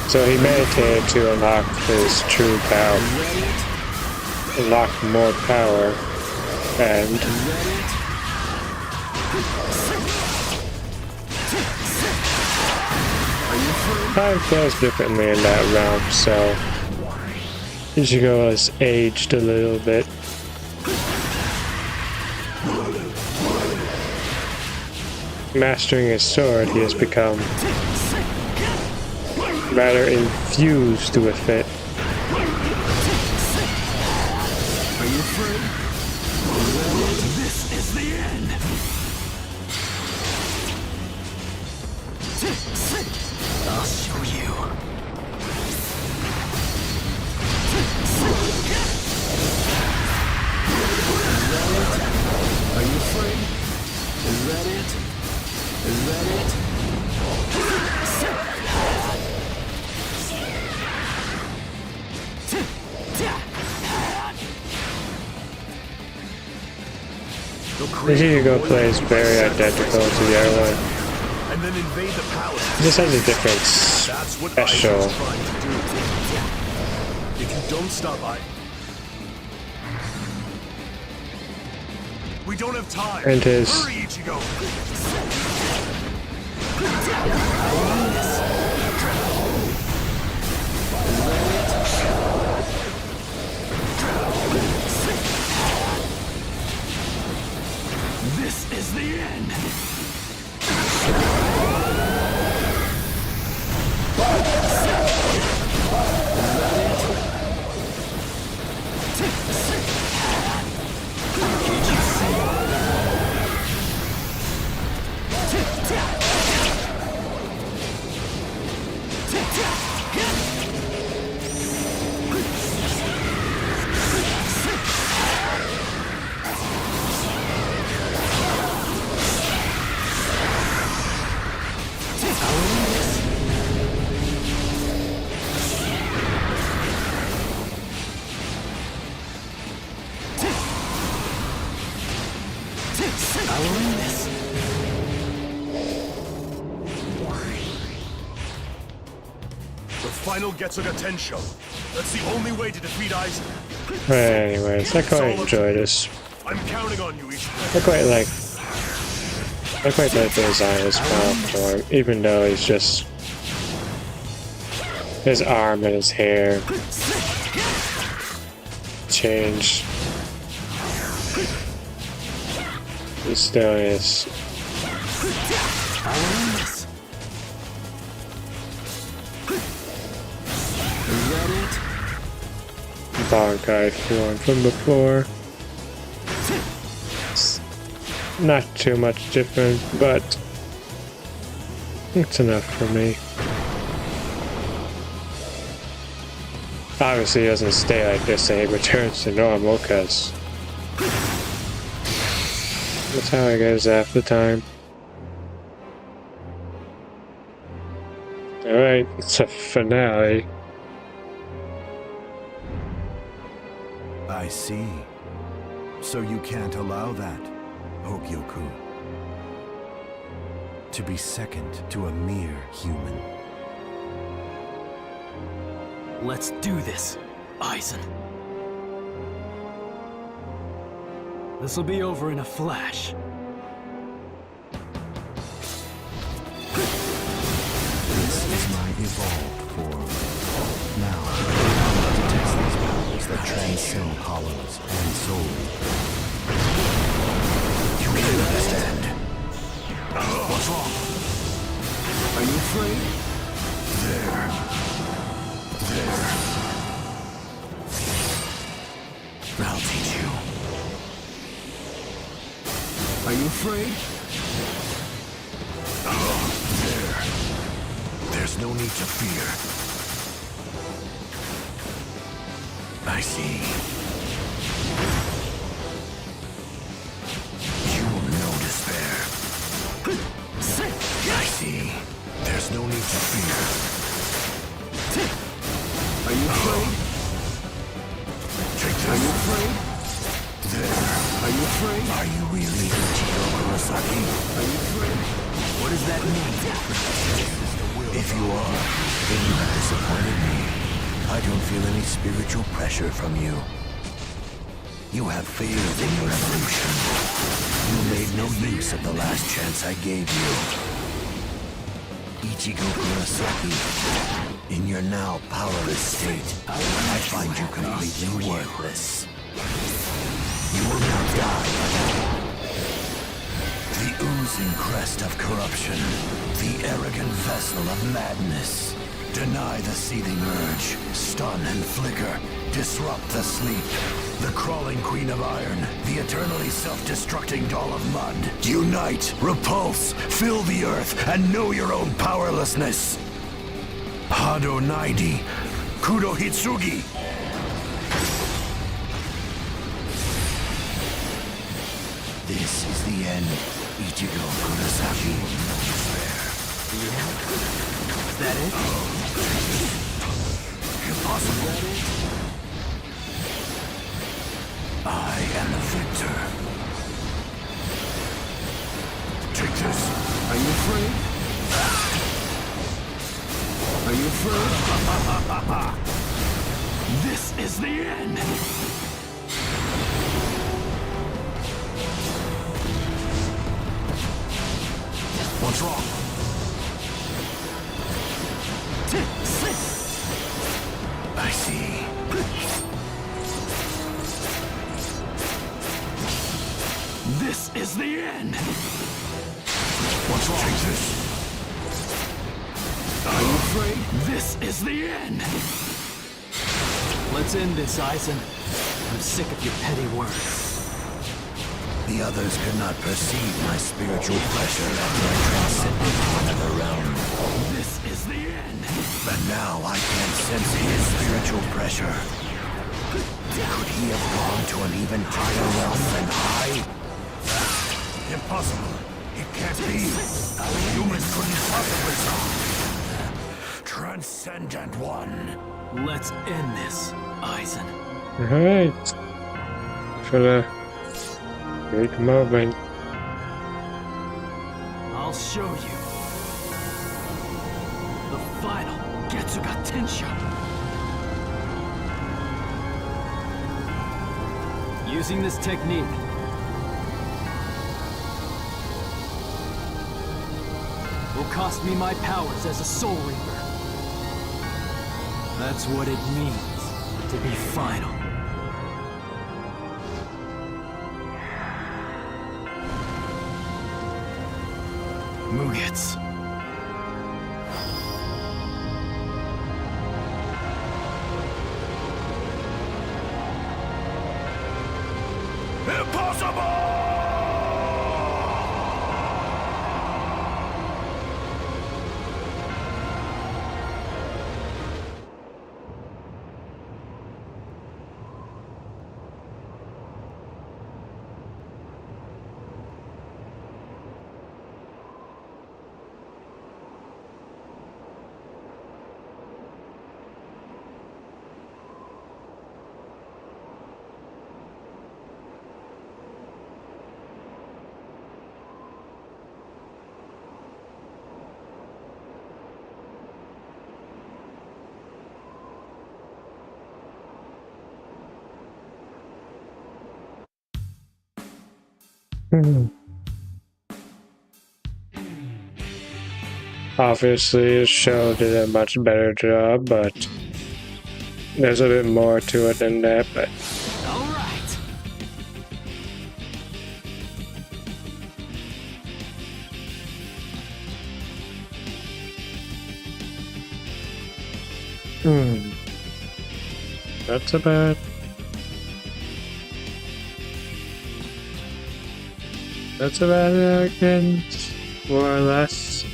So he meditated to unlock his true power, unlock more power, and time flows differently in that realm, so Ichigo has aged a little bit. Mastering his sword, he has become rather infused with it. Are you free? This is the end. I'll show you. Are you free? Is that it? Is that it? Ichigo plays very identical to the other one. And then invade the palace. He just has a different That's what special. Aizen's trying to do. If you don't stop, we don't have time. And his Hurry, Ichigo. This is the end. Final Getsuga Tensho. That's the only way to defeat Aizen. Anyways, I quite enjoy this. I'm counting on you, Ichigo. I quite like the design of his power form, even though he's just his arm and his hair changed. He still is. Bankai form from before. It's not too much different, but it's enough for me. Obviously, it doesn't stay like this and he returns to normal, because that's how it goes half the time. Alright, it's a finale. I see. So you can't allow that, Hogyoku. To be second to a mere human. Let's do this, Aizen. This'll be over in a flash. This is my evolved form. Now, transcend hollows and soul. You can't understand. What's wrong? Are you afraid? There. I'll teach you. Are you afraid? There's no need to fear. I see. You will know despair. I see. There's no need to fear. Are you afraid? Take this. Are you afraid? There. Are you afraid? Are you really Ichigo Kurosaki? Are you afraid? What does that mean? If you are, then you have disappointed me. I don't feel any spiritual pressure from you. You have failed in your evolution. You made no use of the last chance I gave you. Ichigo Kurosaki, in your now powerless state, I find you completely worthless. You will now die. The oozing crest of corruption, the arrogant vessel of madness. Deny the seething urge, stun and flicker, disrupt the sleep. The crawling queen of iron, the eternally self-destructing doll of mud. Unite, repulse, fill the earth, and know your own powerlessness. Hado Naidi, Kudo Hitsugi. This is the end, Ichigo Kurosaki. Is that it? Impossible. I am the victor. Take this. Are you afraid? Are you afraid? This is the end. What's wrong? I see. This is the end. What's wrong? Take this. Are you afraid? This is the end. Let's end this, Aizen. I'm sick of your petty words. The others could not perceive my spiritual pressure after I transcended another realm. This is the end. But now I can sense his spiritual pressure. Could he have gone to an even higher realm than I? Impossible. It can't be. Humans couldn't possibly solve. Transcendent one. Let's end this, Aizen. Alright. For the big moment. I'll show you. The final Getsuga Tensho. Using this technique, will cost me my powers as a Soul Reaper. That's what it means to be final. Mugetsu. Obviously, the show did a much better job, but There's a bit more to it than that, but All right. that's about it again, more or less.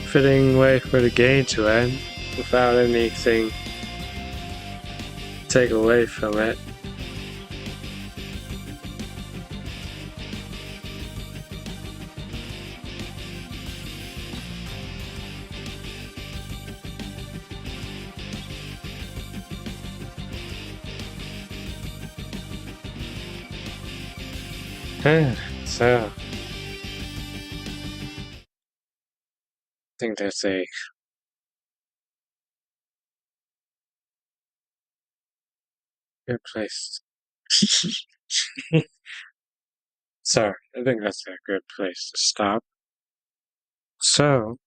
Fitting way for the game to end without anything take away from it. So, I think that's a good place. Sorry, I think that's a good place to stop. So,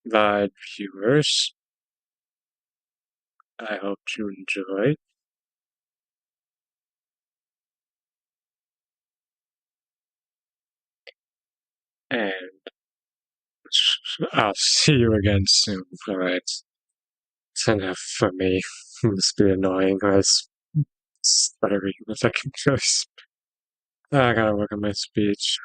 live viewers, I hope you enjoyed. And I'll see you again soon. Alright. It's enough for me. It must be annoying. I was stuttering if I can just. I gotta work on my speech.